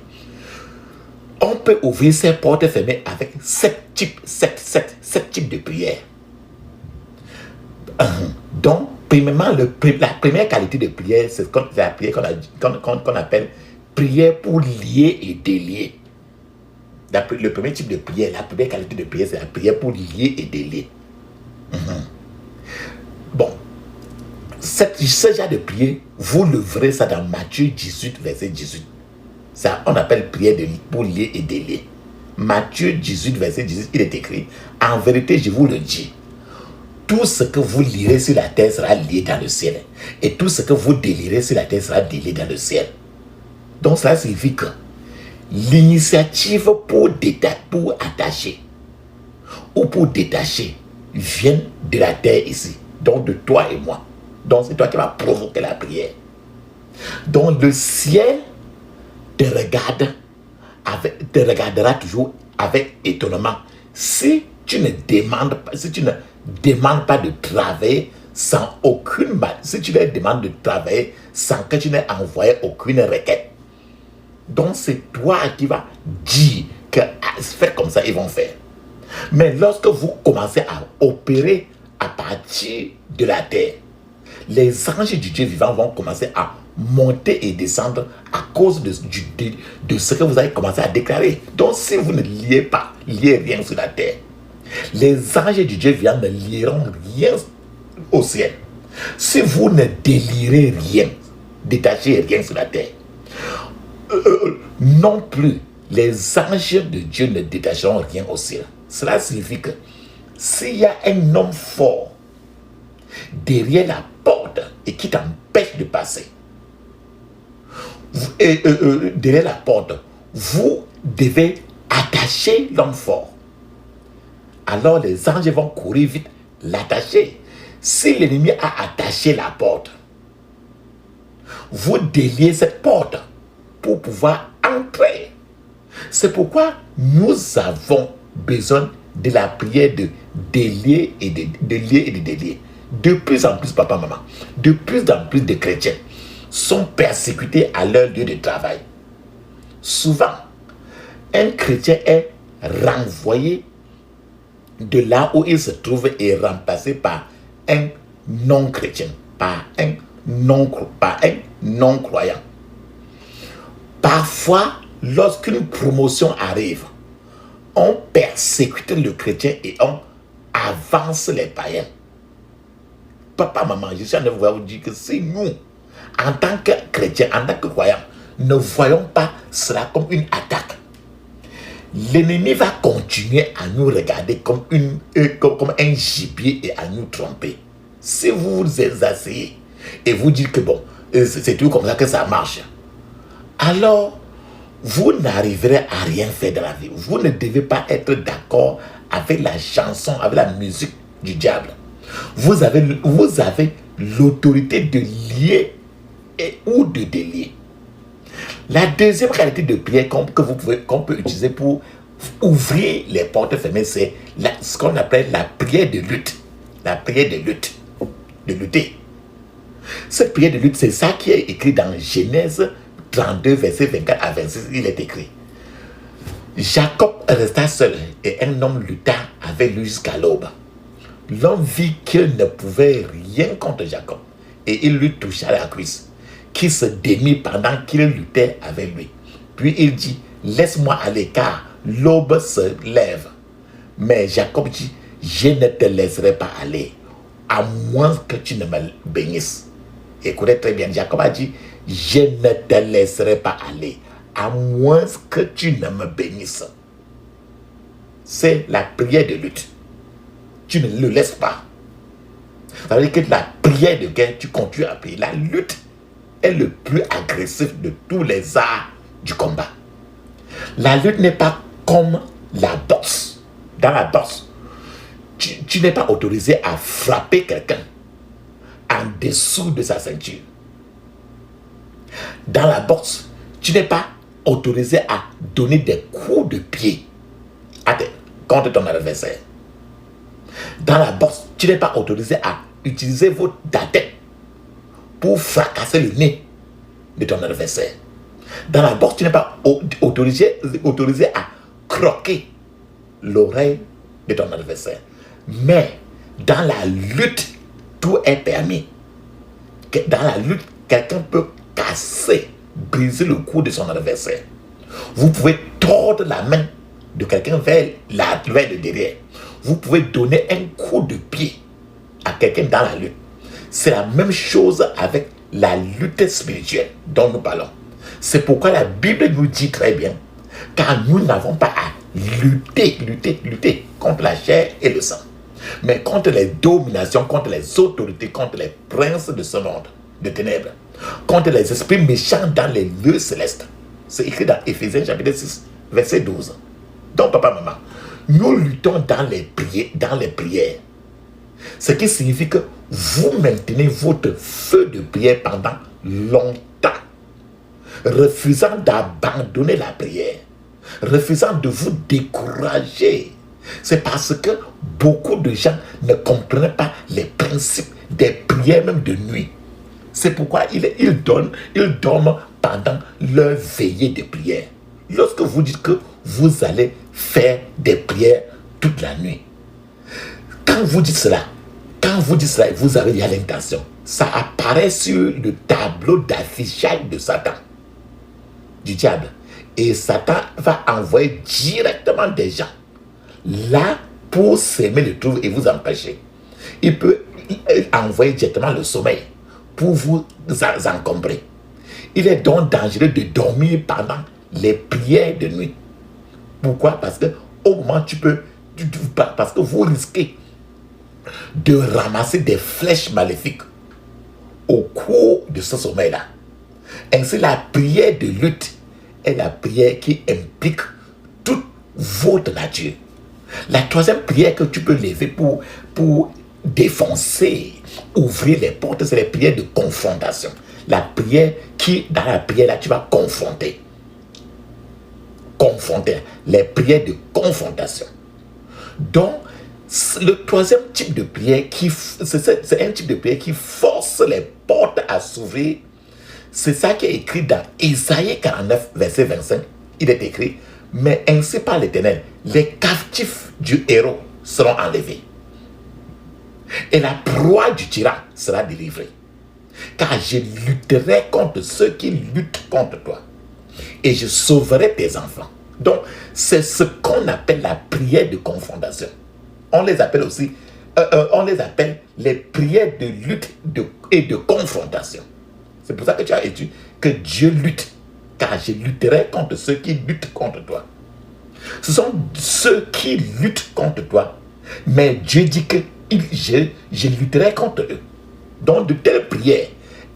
On peut ouvrir ces portes fermées avec 7 types de prières. Donc, premièrement, la première qualité de prière, c'est la prière qu'on appelle prière pour lier et délier. Le premier type de prière, la première qualité de prière, c'est la prière pour lier et délier. Bon, ce genre de prière, vous le verrez ça dans Matthieu 18, verset 18. Ça, on appelle prière pour lier et délier. Matthieu 18, verset 18, il est écrit: en vérité, je vous le dis, tout ce que vous lirez sur la terre sera lié dans le ciel, et tout ce que vous délirez sur la terre sera délié dans le ciel. Donc cela signifie que l'initiative pour attacher ou pour détacher vient de la terre ici, donc de toi et moi. Donc c'est toi qui vas provoquer la prière. Donc le ciel te regardera toujours avec étonnement si tu ne demandes pas, de travailler sans aucune si tu leur demandes de travailler sans que tu n'aies envoyé aucune requête. Donc c'est toi qui vas dire que faites comme ça, ils vont faire. Mais lorsque vous commencez à opérer à partir de la terre, les anges du Dieu vivant vont commencer à monter et descendre à cause de ce que vous avez commencé à déclarer. Donc si vous ne liez rien sur la terre, les anges du Dieu vivant ne lieront rien au ciel. Si vous ne délirez rien, détachez rien sur la terre, non plus les anges de Dieu ne détacheront rien au ciel. Cela signifie que s'il y a un homme fort derrière la porte et qui t'empêche de passer, derrière la porte, vous devez attacher l'homme fort. Alors les anges vont courir vite, l'attacher. Si l'ennemi a attaché la porte, vous déliez cette porte pour pouvoir entrer. C'est pourquoi nous avons besoin de la prière de délier et de délier. De plus en plus, papa, maman, de plus en plus de chrétiens sont persécutés à leur lieu de travail. Souvent, un chrétien est renvoyé de là où il se trouve et remplacé par un non-chrétien, par un non-croyant. Parfois, lorsqu'une promotion arrive, on persécute le chrétien et on avance les païens. Papa, maman, je suis en train de vous dire que si nous, en tant que chrétiens, en tant que croyants, ne voyons pas cela comme une attaque, l'ennemi va continuer à nous regarder comme un gibier et à nous tromper. Si vous vous asseyez et vous dites que bon, c'est tout comme ça que ça marche, alors vous n'arriverez à rien faire dans la vie. Vous ne devez pas être d'accord avec la chanson, avec la musique du diable. Vous avez l'autorité de lier ou de délier. La deuxième qualité de prière qu'on peut utiliser pour ouvrir les portes fermées, c'est ce qu'on appelle la prière de lutte. La prière de lutte. De lutter. Cette prière de lutte, c'est ça qui est écrit dans Genèse 32, verset 24 à 26. Il est écrit: Jacob resta seul et un homme lutta avec lui jusqu'à l'aube. L'homme vit qu'il ne pouvait rien contre Jacob et il lui toucha la cuisse, qui se démit pendant qu'il luttait avec lui. Puis il dit: laisse-moi aller car l'aube se lève. Mais Jacob dit: je ne te laisserai pas aller, à moins que tu ne me bénisses. Écoutez très bien, Jacob a dit: je ne te laisserai pas aller, à moins que tu ne me bénisses. C'est la prière de lutte. Tu ne le laisses pas. Ça veut dire que la prière de guerre, tu continues à prier. La lutte est le plus agressif de tous les arts du combat. La lutte n'est pas comme la boxe. Dans la boxe, tu n'es pas autorisé à frapper quelqu'un en dessous de sa ceinture. Dans la boxe, tu n'es pas autorisé à donner des coups de pied contre ton adversaire. Dans la boxe, tu n'es pas autorisé à utiliser votre tête pour fracasser le nez de ton adversaire. Dans la boxe, tu n'es pas autorisé à croquer l'oreille de ton adversaire. Mais dans la lutte, tout est permis. Dans la lutte, quelqu'un peut casser, briser le cou de son adversaire. Vous pouvez tordre la main de quelqu'un vers le derrière. Vous pouvez donner un coup de pied à quelqu'un dans la lutte. C'est la même chose avec la lutte spirituelle dont nous parlons. C'est pourquoi la Bible nous dit très bien, car nous n'avons pas à lutter contre la chair et le sang, mais contre les dominations, contre les autorités, contre les princes de ce monde de ténèbres, contre les esprits méchants dans les lieux célestes. C'est écrit dans Éphésiens chapitre 6, verset 12. Donc, papa, maman, nous luttons dans les prières. Ce qui signifie que vous maintenez votre feu de prière pendant longtemps, refusant d'abandonner la prière, refusant de vous décourager. C'est parce que beaucoup de gens ne comprennent pas les principes des prières même de nuit. C'est pourquoi ils dorment pendant leur veillée de prière. Lorsque vous dites que vous allez faire des prières toute la nuit, quand vous dites cela, vous avez déjà l'intention. Ça apparaît sur le tableau d'affichage de Satan, du diable. Et Satan va envoyer directement des gens là pour s'aimer le trouble et vous empêcher. Il peut envoyer directement le sommeil pour vous encombrer. Il est donc dangereux de dormir pendant les prières de nuit. Pourquoi? Parce que au moment parce que vous risquez de ramasser des flèches maléfiques au cours de ce sommeil-là. Ainsi, la prière de lutte est la prière qui implique toute votre nature. La troisième prière que tu peux lever pour défoncer, ouvrir les portes, c'est les prières de confrontation. La prière dans la prière là, tu vas confronter. Les prières de confrontation. Donc, le troisième type de prière, c'est un type de prière qui force les portes à s'ouvrir. C'est ça qui est écrit dans Isaïe 49, verset 25. Il est écrit, mais ainsi par l'Éternel, les captifs du héros seront enlevés. Et la proie du tyran sera délivrée. Car je lutterai contre ceux qui luttent contre toi. Et je sauverai tes enfants. Donc, c'est ce qu'on appelle la prière de confrontation. On les appelle aussi, les prières de lutte et de confrontation. C'est pour ça que tu as étudié que Dieu lutte, car je lutterai contre ceux qui luttent contre toi. Ce sont ceux qui luttent contre toi, mais Dieu dit que je lutterai contre eux. Donc, de telles prières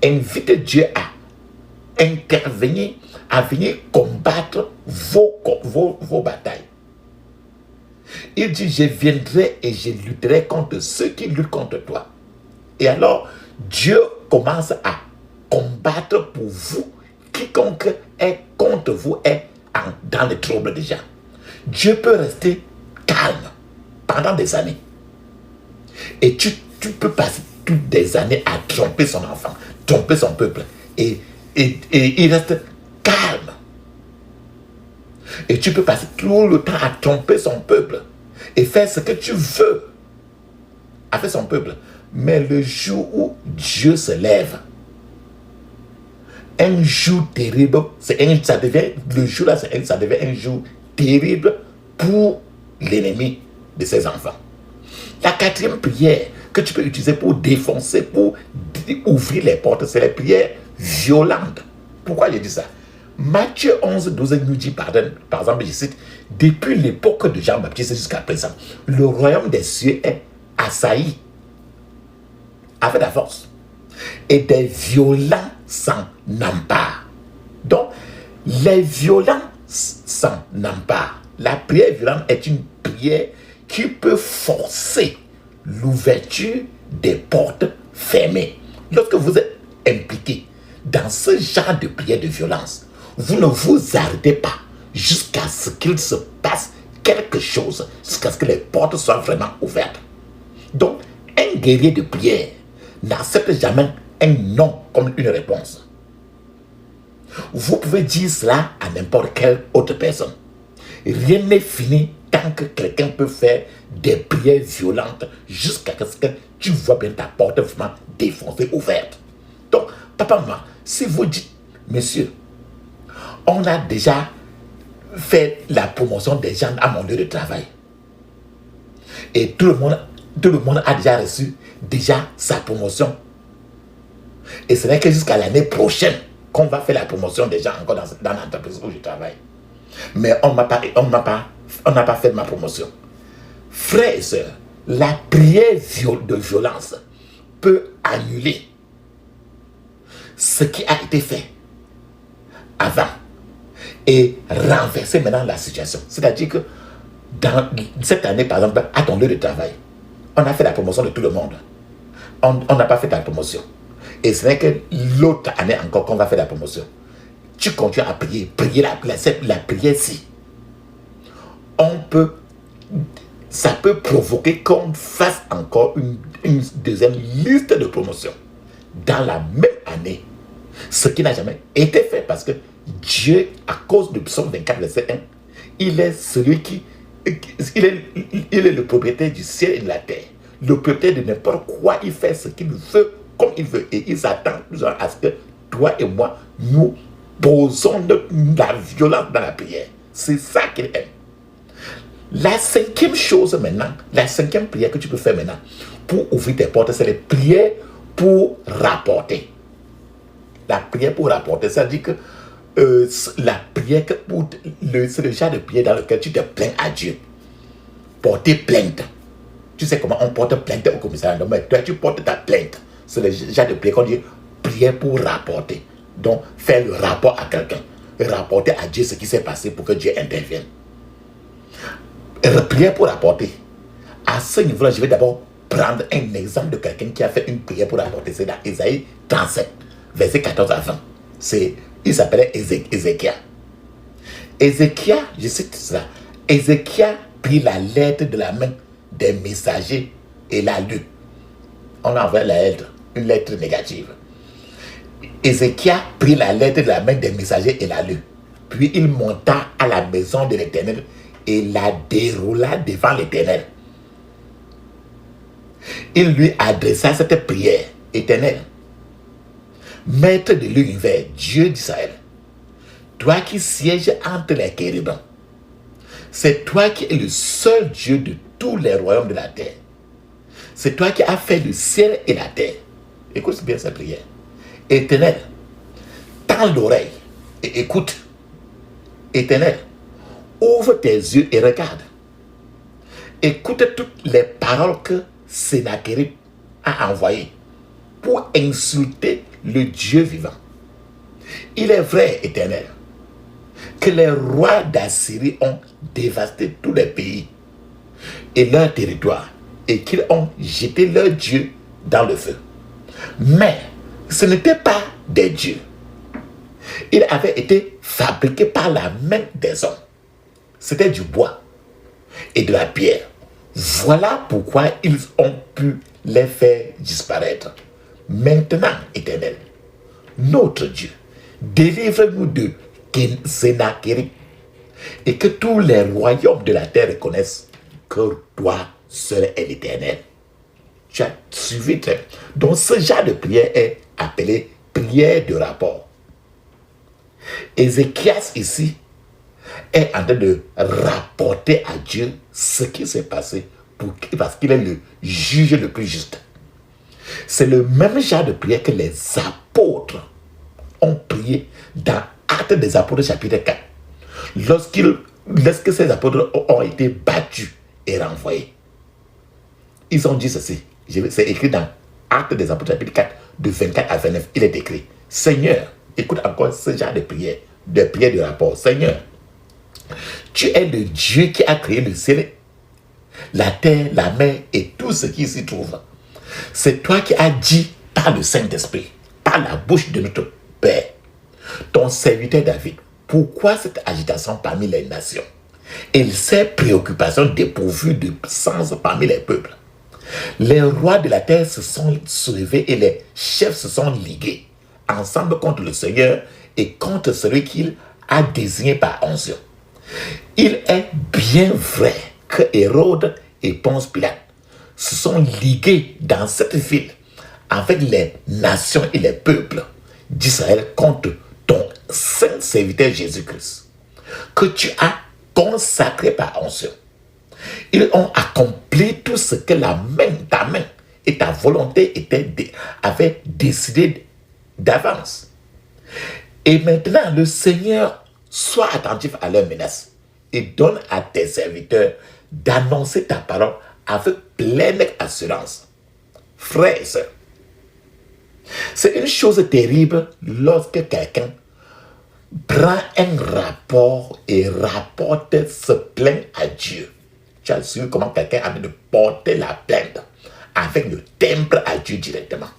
invitent Dieu à intervenir, à venir combattre vos batailles. Il dit, je viendrai et je lutterai contre ceux qui luttent contre toi. Et alors, Dieu commence à combattre pour vous. Quiconque est contre vous est dans le trouble déjà. Dieu peut rester calme pendant des années. Et tu peux passer toutes des années à tromper son enfant, tromper son peuple. Et il reste calme. Et tu peux passer tout le temps à tromper son peuple et faire ce que tu veux avec son peuple. Mais le jour où Dieu se lève, un jour terrible, le jour là, ça devient un jour terrible pour l'ennemi de ses enfants. La quatrième prière que tu peux utiliser pour défoncer, pour ouvrir les portes, c'est les prières violentes. Pourquoi je dis ça? Matthieu 11, 12 nous dit, par exemple, je cite, depuis l'époque de Jean-Baptiste jusqu'à présent, le royaume des cieux est assailli avec la force. Et des violents s'en emparent. Donc, les violents s'en emparent. La prière violente est une prière qui peut forcer l'ouverture des portes fermées. Lorsque vous êtes impliqué dans ce genre de prière de violence, vous ne vous arrêtez pas jusqu'à ce qu'il se passe quelque chose, jusqu'à ce que les portes soient vraiment ouvertes. Donc, un guerrier de prière n'accepte jamais un non comme une réponse. Vous pouvez dire cela à n'importe quelle autre personne. Rien n'est fini tant que quelqu'un peut faire des prières violentes jusqu'à ce que tu vois bien ta porte vraiment défoncée, ouverte. Donc, papa, maman, si vous dites, monsieur, on a déjà fait la promotion des gens à mon lieu de travail. Et tout le monde a déjà reçu sa promotion. Et ce n'est que jusqu'à l'année prochaine qu'on va faire la promotion des gens encore dans l'entreprise où je travaille. Mais on n'a pas fait ma promotion. Frères et sœurs, la prière de violence peut annuler ce qui a été fait avant et renverser maintenant la situation. C'est-à-dire que dans cette année, par exemple, à ton lieu de travail, on a fait la promotion de tout le monde. On n'a pas fait la promotion. Et ce n'est que l'autre année encore qu'on va faire la promotion. Tu continues à prier la prière-ci. Ça peut provoquer qu'on fasse encore une deuxième liste de promotion dans la même année. Ce qui n'a jamais été fait parce que Dieu, à cause du psaume 24, verset 1, il est celui il est le propriétaire du ciel et de la terre. Le propriétaire de n'importe quoi, il fait ce qu'il veut, comme il veut. Et il s'attend à ce que toi et moi, nous posons la violence dans la prière. C'est ça qu'il aime. La cinquième chose maintenant, la cinquième prière que tu peux faire maintenant pour ouvrir tes portes, c'est les prières pour rapporter. La prière pour rapporter, ça dit que la prière, c'est le genre de prière dans lequel tu te plains à Dieu. Porter plainte. Tu sais comment on porte plainte au commissariat, mais toi tu portes ta plainte. C'est le genre de prière qu'on dit prière pour rapporter. Donc, faire le rapport à quelqu'un. Rapporter à Dieu ce qui s'est passé pour que Dieu intervienne. Prière pour rapporter. À ce niveau-là, je vais d'abord prendre un exemple de quelqu'un qui a fait une prière pour rapporter. C'est dans Ésaïe 37, verset 14 à 20. Il s'appelait Ézéchias. Ézéchias, je cite cela. Ézéchias prit la lettre de la main des messagers et l'a lue. On a envoyé la lettre, une lettre négative. Ézéchias prit la lettre de la main des messagers et l'a lue. Puis il monta à la maison de l'Éternel et la déroula devant l'Éternel. Il lui adressa cette prière. Éternel, Maître de l'univers, Dieu d'Israël, toi qui sièges entre les chérubins, c'est toi qui es le seul Dieu de tous les royaumes de la terre. C'est toi qui as fait le ciel et la terre. Écoute bien cette prière. Éternel, tends l'oreille et écoute. Éternel, ouvre tes yeux et regarde. Écoute toutes les paroles que Sennacherib a envoyées pour insulter le Dieu vivant. Il est vrai, Éternel, que les rois d'Assyrie ont dévasté tous les pays et leur territoire et qu'ils ont jeté leur Dieu dans le feu. Mais ce n'était pas des dieux. Ils avaient été fabriqués par la main des hommes. C'était du bois et de la pierre. Voilà pourquoi ils ont pu les faire disparaître. Maintenant, Éternel, notre Dieu, délivre-nous de Sennacherib et que tous les royaumes de la terre reconnaissent que toi seul est l'Éternel. Tu as suivi très bien. Donc ce genre de prière est appelé prière de rapport. Ézéchias ici est en train de rapporter à Dieu ce qui s'est passé parce qu'il est le juge le plus juste. C'est le même genre de prière que les apôtres ont prié dans Actes des Apôtres chapitre 4. Lorsque ces apôtres ont été battus et renvoyés, ils ont dit ceci. C'est écrit dans Actes des Apôtres chapitre 4 de 24 à 29. Il est écrit: Seigneur, écoute encore ce genre de prière de rapport. Seigneur, tu es le Dieu qui a créé le ciel, la terre, la mer et tout ce qui s'y trouve. C'est toi qui as dit par le Saint-Esprit, par la bouche de notre ton serviteur David, pourquoi cette agitation parmi les nations et ces préoccupations dépourvues de sens parmi les peuples? Les rois de la terre se sont soulevés et les chefs se sont ligués ensemble contre le Seigneur et contre celui qu'il a désigné par onction. Il est bien vrai que Hérode et Ponce Pilate se sont ligués dans cette ville avec les nations et les peuples d'Israël contre ton saint serviteur Jésus-Christ, que tu as consacré par onction. Ils ont accompli tout ce que ta main et ta volonté avaient décidé d'avance. Et maintenant, le Seigneur soit attentif à leurs menaces et donne à tes serviteurs d'annoncer ta parole avec pleine assurance. Frères et sœurs, c'est une chose terrible lorsque quelqu'un prend un rapport et se plaint à Dieu. Tu as su comment quelqu'un a de porter la plainte avec le timbre à Dieu directement.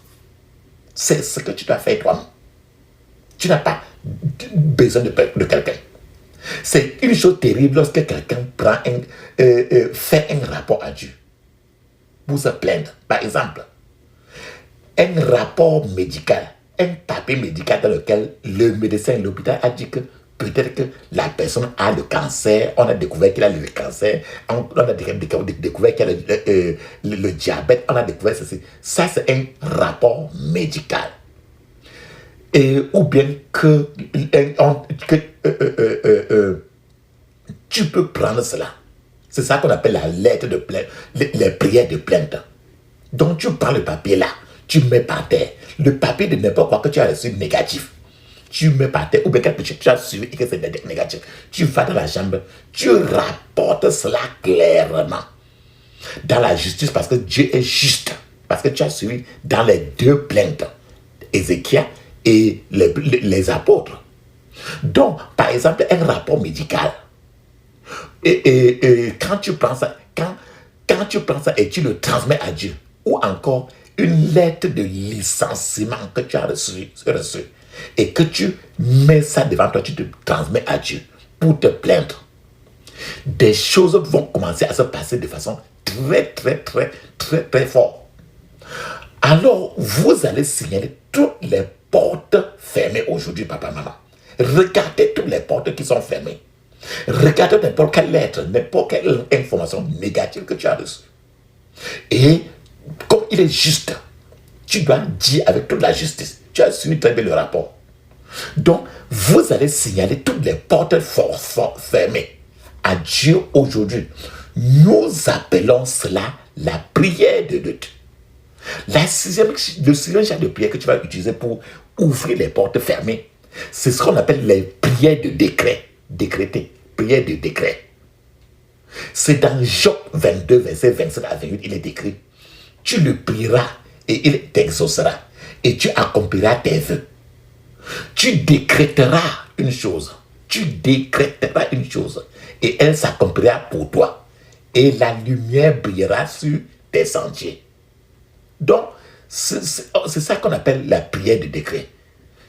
C'est ce que tu dois faire toi-même. Tu n'as pas besoin de quelqu'un. C'est une chose terrible lorsque quelqu'un fait un rapport à Dieu pour se plaindre. Par exemple, un rapport médical, un papier médical dans lequel le médecin, l'hôpital a dit que peut-être que la personne a le cancer, on a découvert qu'il a le cancer, on a découvert qu'il a le diabète, on a découvert ceci. Ça, c'est un rapport médical. Ou bien que tu peux prendre cela. C'est ça qu'on appelle la lettre de plainte, les prières de plainte. Donc tu prends le papier là, tu mets par terre. Le papier de n'importe quoi que tu as reçu négatif, tu mets par terre, ou bien quelque chose que tu as suivi et que c'est négatif. Tu vas dans la chambre, tu rapportes cela clairement dans la justice parce que Dieu est juste. Parce que tu as suivi dans les deux plaintes, Ézéchiel et les apôtres. Donc, par exemple, un rapport médical. Et quand tu prends ça, quand tu prends ça et tu le transmets à Dieu, ou encore une lettre de licenciement que tu as reçu et que tu mets ça devant toi, tu te transmets à Dieu pour te plaindre, des choses vont commencer à se passer de façon très forte. Alors, vous allez signaler toutes les portes fermées aujourd'hui, papa, maman. Regardez toutes les portes qui sont fermées. Regardez n'importe quelle lettre, n'importe quelle information négative que tu as reçue. Et comme il est juste, tu dois dire avec toute la justice. Tu as suivi très bien le rapport. Donc, vous allez signaler toutes les portes fermées à Dieu aujourd'hui. Nous appelons cela la prière de lutte. Le sixième genre de prière que tu vas utiliser pour ouvrir les portes fermées, c'est ce qu'on appelle les prières de décret. Décréter, prière de décret. C'est dans Job 22, verset 27 à 28, il est écrit: tu le prieras et il t'exaucera et tu accompliras tes vœux. Tu décréteras une chose et elle s'accomplira pour toi et la lumière brillera sur tes sentiers. Donc, c'est ça qu'on appelle la prière de décret.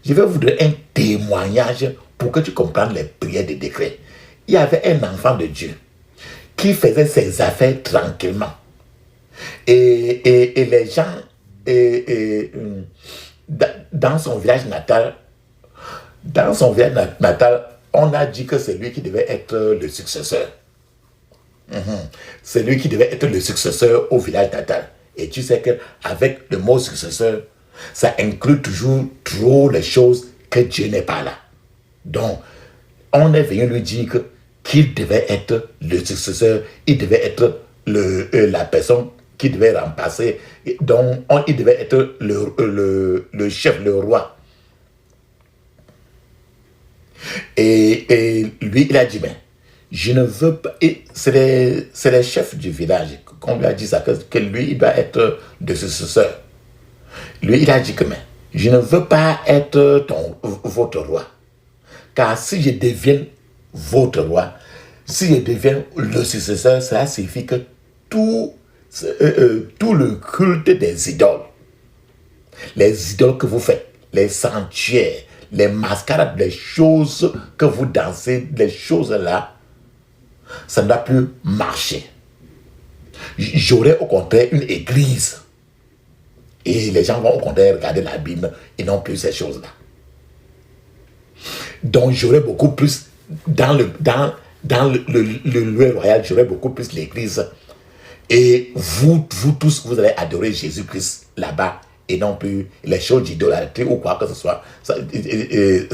Je vais vous donner un témoignage pour que tu comprennes les prières de décret. Il y avait un enfant de Dieu qui faisait ses affaires tranquillement. Et les gens, dans son village natal, on a dit que c'est lui qui devait être le successeur. C'est lui qui devait être le successeur au village natal. Et tu sais qu'avec le mot successeur, ça inclut toujours trop les choses que Dieu n'est pas là. Donc, on est venu lui dire qu'il devait être le successeur, il devait être la personne qui devait remplacer, donc il devait être le chef, le roi. Et lui, il a dit, mais je ne veux pas... C'est les chefs du village qu'on lui a dit ça, que lui, il doit être le successeur. Lui, il a dit que, mais je ne veux pas être votre roi. Car si je deviens votre roi, si je deviens le successeur, cela signifie que tout le culte des idoles, les idoles que vous faites, les sanctuaires, les mascarades, les choses que vous dansez, les choses-là, ça ne doit plus marcher. J'aurais au contraire une église. Et les gens vont au contraire regarder la Bible et non plus ces choses-là. Donc j'aurais beaucoup plus, dans le lieu royal, j'aurais beaucoup plus l'église. Et vous tous, vous allez adorer Jésus-Christ là-bas et non plus les choses d'idolâtrie ou quoi que ce soit. Ça ne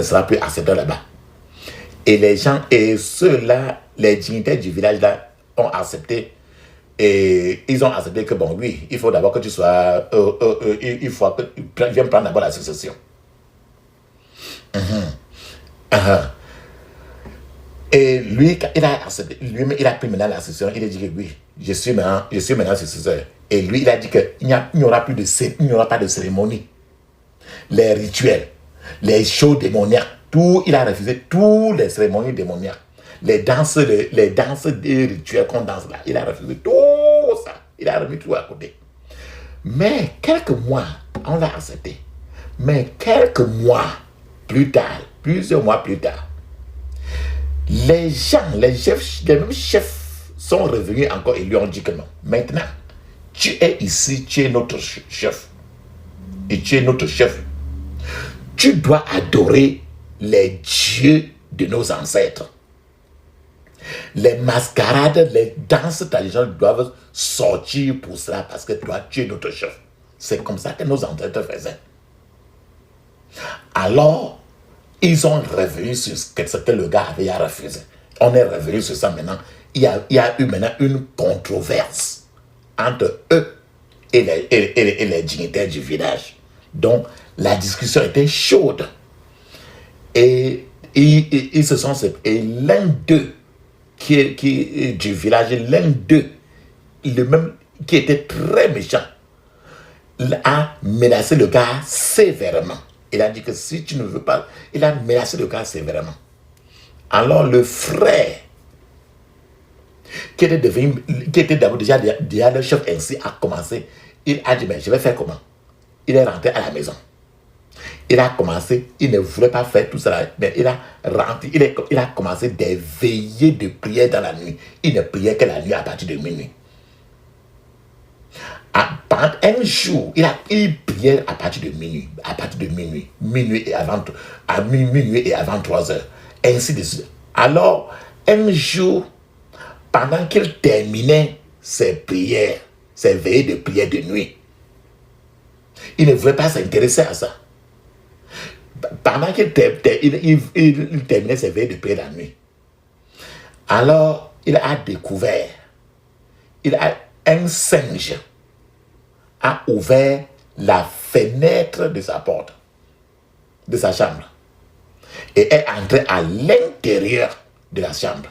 sera plus accepté là-bas. Et les gens, et ceux-là, les dignitaires du village là, ont accepté. Et ils ont accepté que, bon, oui, il faut d'abord que tu sois, il faut que tu viennes prendre d'abord la succession. Et lui, il a accepté, lui-même, il a pris maintenant la succession. Il a dit que oui, je suis maintenant successeur. Et lui, il a dit qu'il n'y aura pas de cérémonie. Les rituels, les shows démoniaques, tout, il a refusé tous les cérémonies démoniaques. Les danses des rituels qu'on danse là, il a refusé tout ça. Il a remis tout à côté. Mais quelques mois, on l'a accepté. Mais quelques mois plus tard, plusieurs mois plus tard, les gens, les mêmes chefs sont revenus encore et lui ont dit que non. Maintenant, tu es ici, tu es notre chef. Et tu es notre chef. Tu dois adorer les dieux de nos ancêtres. Les mascarades, les danses traditionnelles doivent sortir pour cela parce que toi, tu es notre chef. C'est comme ça que nos ancêtres faisaient. Alors, ils sont revenus sur ce que le gars avait refusé. On est revenu sur ça maintenant. Il y a eu maintenant une controverse entre eux et les dignitaires du village. Donc, la discussion était chaude. Et ils se sont séparés. Et l'un d'eux, qui est du village, l'un d'eux, le même qui était très méchant, a menacé le gars sévèrement. Il a dit que si tu ne veux pas, il a menacé le gars sévèrement. Alors le frère, qui était d'abord déjà le chef ainsi, a commencé, il a dit, mais je vais faire comment? Il est rentré à la maison. Il a commencé, il ne voulait pas faire tout ça, mais il a rentré, il a commencé des veillées de prière dans la nuit. Il ne priait que la nuit à partir de minuit. Pendant un jour, il priait à partir de minuit, minuit et avant 3 heures, ainsi de suite. Alors, un jour, pendant qu'il terminait ses prières, ses veillées de prière de nuit, il ne voulait pas s'intéresser à ça. Pendant qu'il terminait ses veillées de prière la nuit, alors il a découvert, un singe a ouvert la fenêtre de sa porte, de sa chambre, et est entré à l'intérieur de la chambre.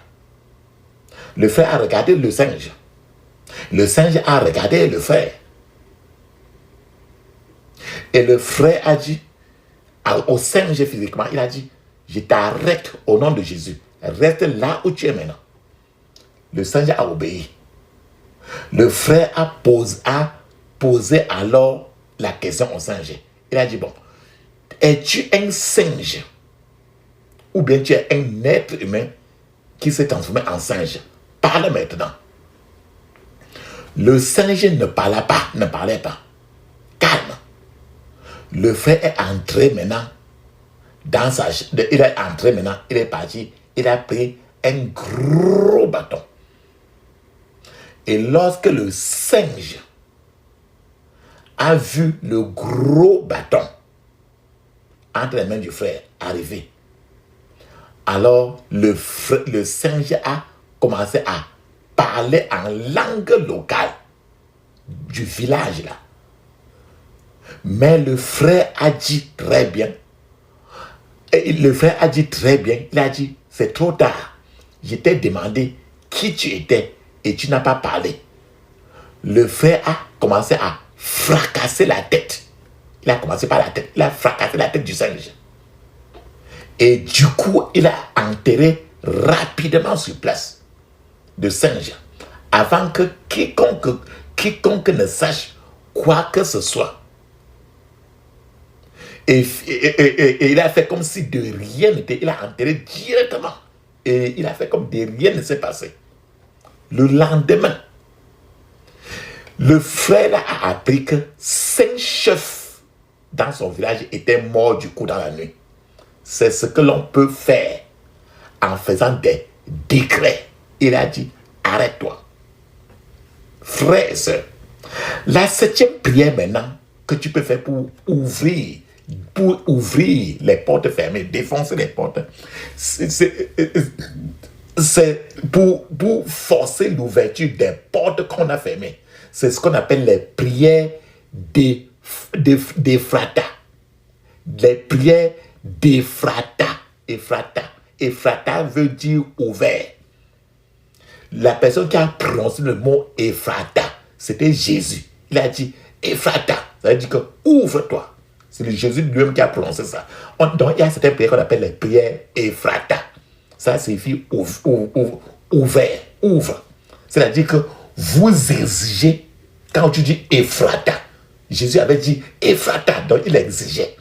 Le frère a regardé le singe. Le singe a regardé le frère. Et le frère a dit au singe physiquement, il a dit, je t'arrête au nom de Jésus. Reste là où tu es maintenant. Le singe a obéi. Le frère a posé alors la question au singe. Il a dit, bon, es-tu un singe ou bien tu es un être humain qui s'est transformé en singe? Parle maintenant. Le singe ne parlait pas. Calme. Le frère est entré maintenant il est parti, il a pris un gros bâton. Et lorsque le singe a vu le gros bâton entre les mains du frère arriver, alors le singe a commencé à parler en langue locale du village là. Mais le frère a dit très bien. Il a dit, c'est trop tard. Je t'ai demandé qui tu étais et tu n'as pas parlé. Le frère a commencé à fracasser la tête. Il a commencé par la tête. Il a fracassé la tête du singe. Et du coup, il a enterré rapidement sur place le singe avant que quiconque ne sache quoi que ce soit. Et il a fait comme si de rien n'était. Il a enterré directement. Et il a fait comme de rien ne s'est passé. Le lendemain, le frère a appris que 5 chefs dans son village étaient morts du coup dans la nuit. C'est ce que l'on peut faire en faisant des décrets. Il a dit, arrête-toi. Frères et sœurs, la 7e prière maintenant que tu peux faire pour ouvrir les portes fermées, défoncer les portes, c'est pour forcer l'ouverture des portes qu'on a fermées. C'est ce qu'on appelle les prières d'Ephrata. Les prières d'Ephrata. Ephrata veut dire ouvert. La personne qui a prononcé le mot Ephrata, c'était Jésus. Il a dit Ephrata. Ça veut dire que ouvre-toi. C'est le Jésus lui-même qui a prononcé ça. Donc il y a certaines prières qu'on appelle les prières Ephrata. Ça signifie ouvert, ouvre. C'est-à-dire que vous exigez, quand tu dis Ephrata, Jésus avait dit Ephrata, donc il exigeait.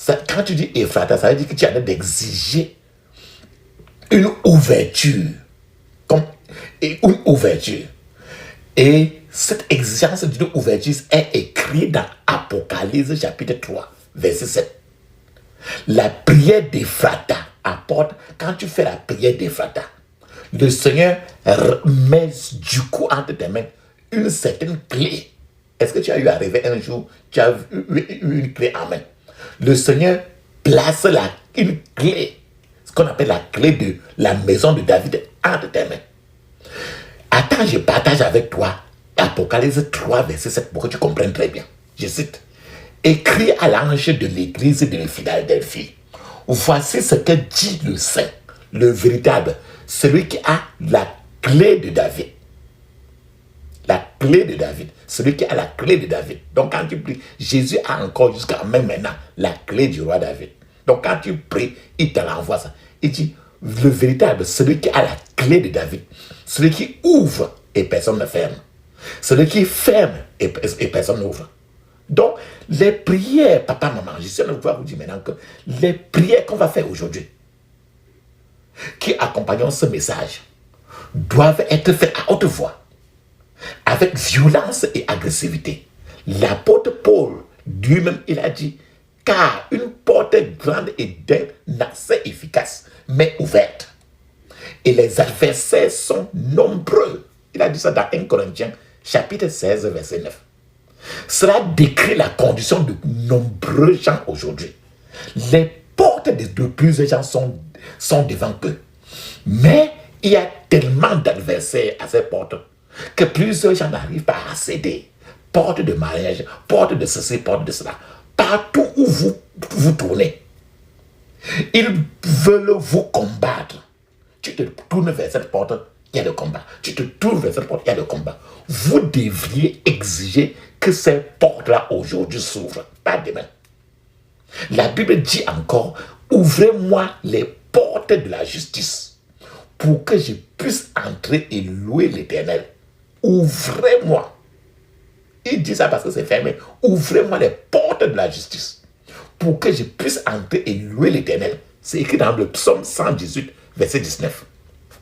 Quand tu dis Ephrata, ça veut dire que tu as d'exiger une ouverture. Comme une ouverture. Et cette exigence d'une ouverture est écrite dans Apocalypse chapitre 3, verset 7. La prière d'Ephrata apporte, quand tu fais la prière d'Ephrata, le Seigneur met du coup entre tes mains une certaine clé. Est-ce que tu as eu à rêver un jour, tu as eu une clé en main? Le Seigneur place une clé, ce qu'on appelle la clé de la maison de David, entre tes mains. Attends, je partage avec toi Apocalypse 3, verset 7, pour que tu comprennes très bien. Je cite. Écris à l'ange de l'église de Philadelphie. Voici ce que dit le Saint, le véritable, celui qui a la clé de David. La clé de David. Celui qui a la clé de David. Donc quand tu pries, Jésus a encore jusqu'à même maintenant la clé du roi David. Donc quand tu pries, il te l'envoie ça. Il dit, le véritable, celui qui a la clé de David. Celui qui ouvre et personne ne ferme. Celui qui ferme et personne n'ouvre. Donc, les prières, papa, maman, je suis en train de pouvoir vous dire maintenant que les prières qu'on va faire aujourd'hui, qui accompagnent ce message, doivent être faites à haute voix, avec violence et agressivité. L'apôtre Paul, lui-même, il a dit, car une porte grande et d'un accès efficace, mais ouverte. Et les adversaires sont nombreux. Il a dit ça dans 1 Corinthiens, chapitre 16, verset 9. Cela décrit la condition de nombreux gens aujourd'hui. Les portes de plusieurs gens sont devant eux. Mais il y a tellement d'adversaires à ces portes que plusieurs gens n'arrivent pas à accéder. Porte de mariage, porte de ceci, porte de cela. Partout où vous tournez, ils veulent vous combattre. Tu te tournes vers cette porte, il y a le combat. Tu te tournes vers cette porte, il y a le combat. Vous devriez exiger que ces portes-là aujourd'hui s'ouvrent, pas demain. La Bible dit encore, ouvrez-moi les portes de la justice pour que je puisse entrer et louer l'Éternel. Ouvrez-moi. Il dit ça parce que c'est fermé. Ouvrez-moi les portes de la justice pour que je puisse entrer et louer l'Éternel. C'est écrit dans le psaume 118, verset 19.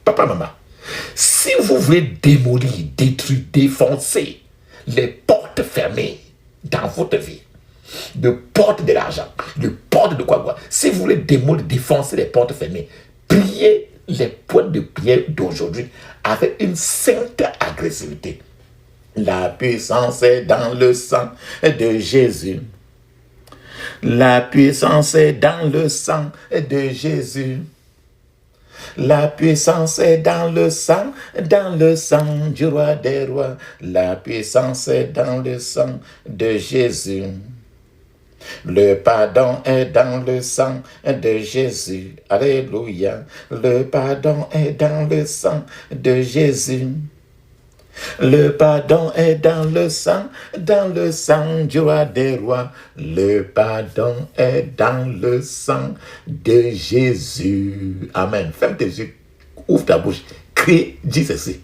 Papa, maman, si vous voulez démolir, détruire, défoncer les portes fermées dans votre vie, de portes de l'argent, de portes de quoi, si vous voulez démolir, défoncer les portes fermées, priez les points de prière d'aujourd'hui avec une sainte agressivité. La puissance est dans le sang de Jésus. La puissance est dans le sang de Jésus. La puissance est dans le sang du roi des rois. La puissance est dans le sang de Jésus. Le pardon est dans le sang de Jésus. Alléluia. Le pardon est dans le sang de Jésus. Le pardon est dans le sang du roi des rois. Le pardon est dans le sang de Jésus. Amen. Ferme tes yeux, ouvre ta bouche, crie, dis ceci.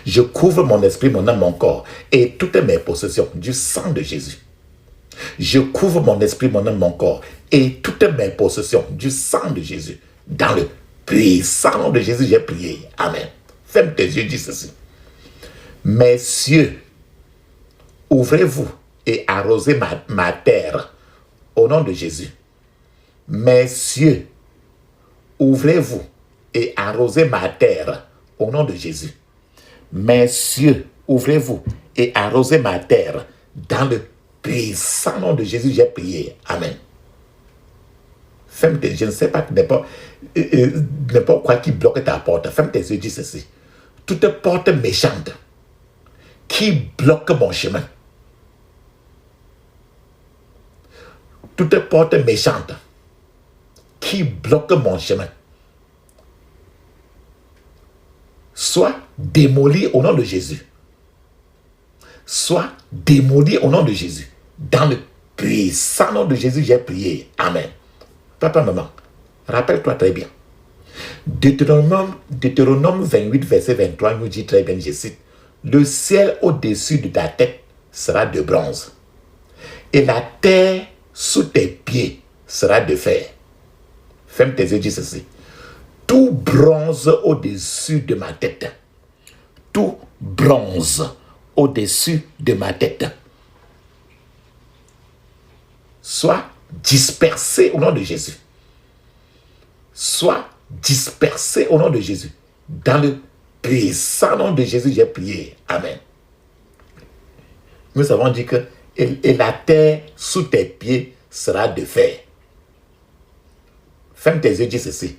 Je couvre mon esprit, mon âme, mon corps et toutes mes possessions du sang de Jésus. Je couvre mon esprit, mon âme, mon corps et toutes mes possessions du sang de Jésus. Dans le puissant nom de Jésus, j'ai prié. Amen. Ferme tes yeux, dis ceci. Mes cieux, ouvrez-vous et arrosez ma terre au nom de Jésus. Mes cieux, ouvrez-vous et arrosez ma terre au nom de Jésus. Mes cieux, ouvrez-vous et arrosez ma terre. Dans le puissant nom de Jésus, j'ai prié. Amen. Ferme tes yeux, je ne sais pas, n'importe quoi qui bloque ta porte. Ferme tes yeux, dis ceci. Toute porte méchante qui bloque mon chemin. Toute porte méchante qui bloque mon chemin. Soit démolie au nom de Jésus. Soit démolie au nom de Jésus. Dans le puissant nom de Jésus, j'ai prié. Amen. Papa, maman, rappelle-toi très bien. Deutéronome 28, verset 23 nous dit très bien, je cite, « Le ciel au-dessus de ta tête sera de bronze, et la terre sous tes pieds sera de fer. » Ferme tes yeux, dis ceci. Tout bronze au-dessus de ma tête. Tout bronze au-dessus de ma tête. Soit dispersé au nom de Jésus. Soit dispersé au nom de Jésus. Dans le puissant nom de Jésus, j'ai prié. Amen. Nous avons dit que et la terre sous tes pieds sera de fer. Ferme tes yeux, dis ceci.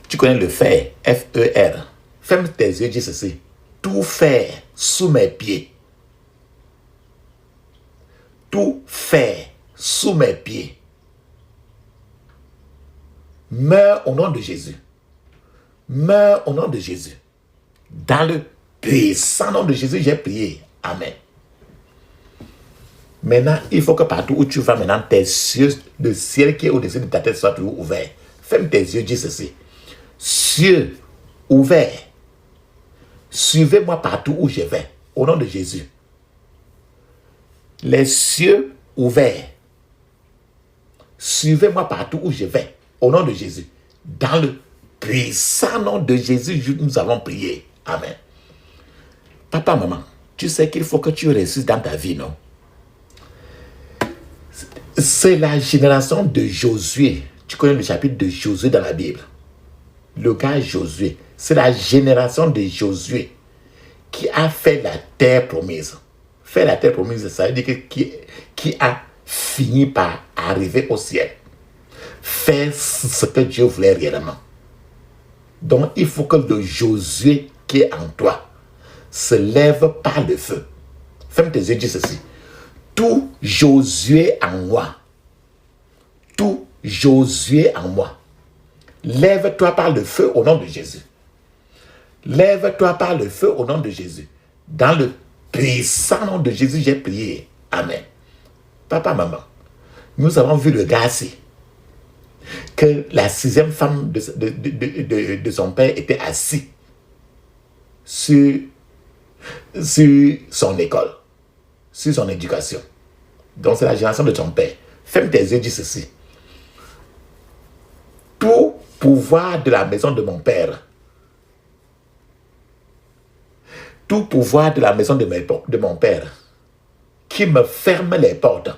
Tu connais le fer, F-E-R. Ferme tes yeux, dis ceci. Tout fer sous mes pieds. Tout fer sous mes pieds. Meurs au nom de Jésus. Meurs au nom de Jésus. Dans le puissant nom de Jésus, j'ai prié. Amen. Maintenant, il faut que partout où tu vas maintenant, tes cieux, le ciel qui est au-dessus de ta tête soit toujours ouvert. Ferme tes yeux, dis ceci. Cieux ouverts. Suivez-moi partout où je vais. Au nom de Jésus. Les cieux ouverts. Suivez-moi partout où je vais. Au nom de Jésus. Dans le puissant nom de Jésus, nous avons prié. Amen. Papa, maman, tu sais qu'il faut que tu réussisses dans ta vie, non? C'est la génération de Josué. Tu connais le chapitre de Josué dans la Bible. Le gars Josué. C'est la génération de Josué qui a fait la terre promise. Faire la terre promise, ça veut dire que qui a fini par arriver au ciel. Faire ce que Dieu voulait réellement. Donc, il faut que le Josué qui est en toi se lève par le feu. Ferme tes yeux, dis ceci. Tout Josué en moi. Tout Josué en moi. Lève-toi par le feu au nom de Jésus. Lève-toi par le feu au nom de Jésus. Dans le puissant nom de Jésus, j'ai prié. Amen. Papa, maman, nous avons vu le gars assis. Que la 6e femme de son père était assise sur son école, sur son éducation. Donc c'est la génération de ton père. Ferme tes yeux, dis ceci. Tout pouvoir de la maison de mon père, tout pouvoir de la maison de mon père, qui me ferme les portes,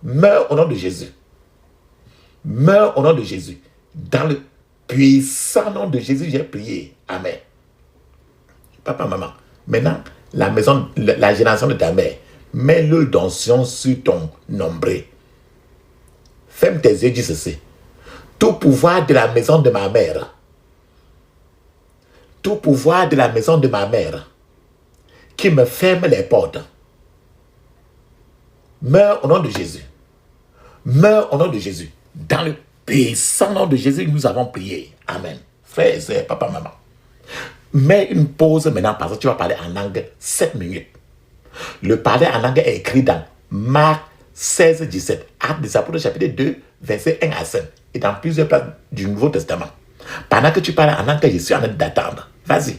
meurt au nom de Jésus. Meurt au nom de Jésus. Dans le puissant nom de Jésus, j'ai prié. Amen. Papa, maman, maintenant, la génération de ta mère, mets l'huile d'onction sur ton nombril. Ferme tes yeux, dis ceci. Tout pouvoir de la maison de ma mère, tout pouvoir de la maison de ma mère, qui me ferme les portes, meurs au nom de Jésus. Meurs au nom de Jésus. Dans le puissant nom de Jésus, nous avons prié. Amen. Frères et sœurs, papa, maman. Mets une pause maintenant parce que tu vas parler en langue 7 minutes. Le parler en langue est écrit dans Marc 16, 17. Actes des Apôtres, chapitre 2, verset 1 à 5. Et dans plusieurs places du Nouveau Testament. Pendant que tu parles en langue, je suis en train d'attendre. Vas-y.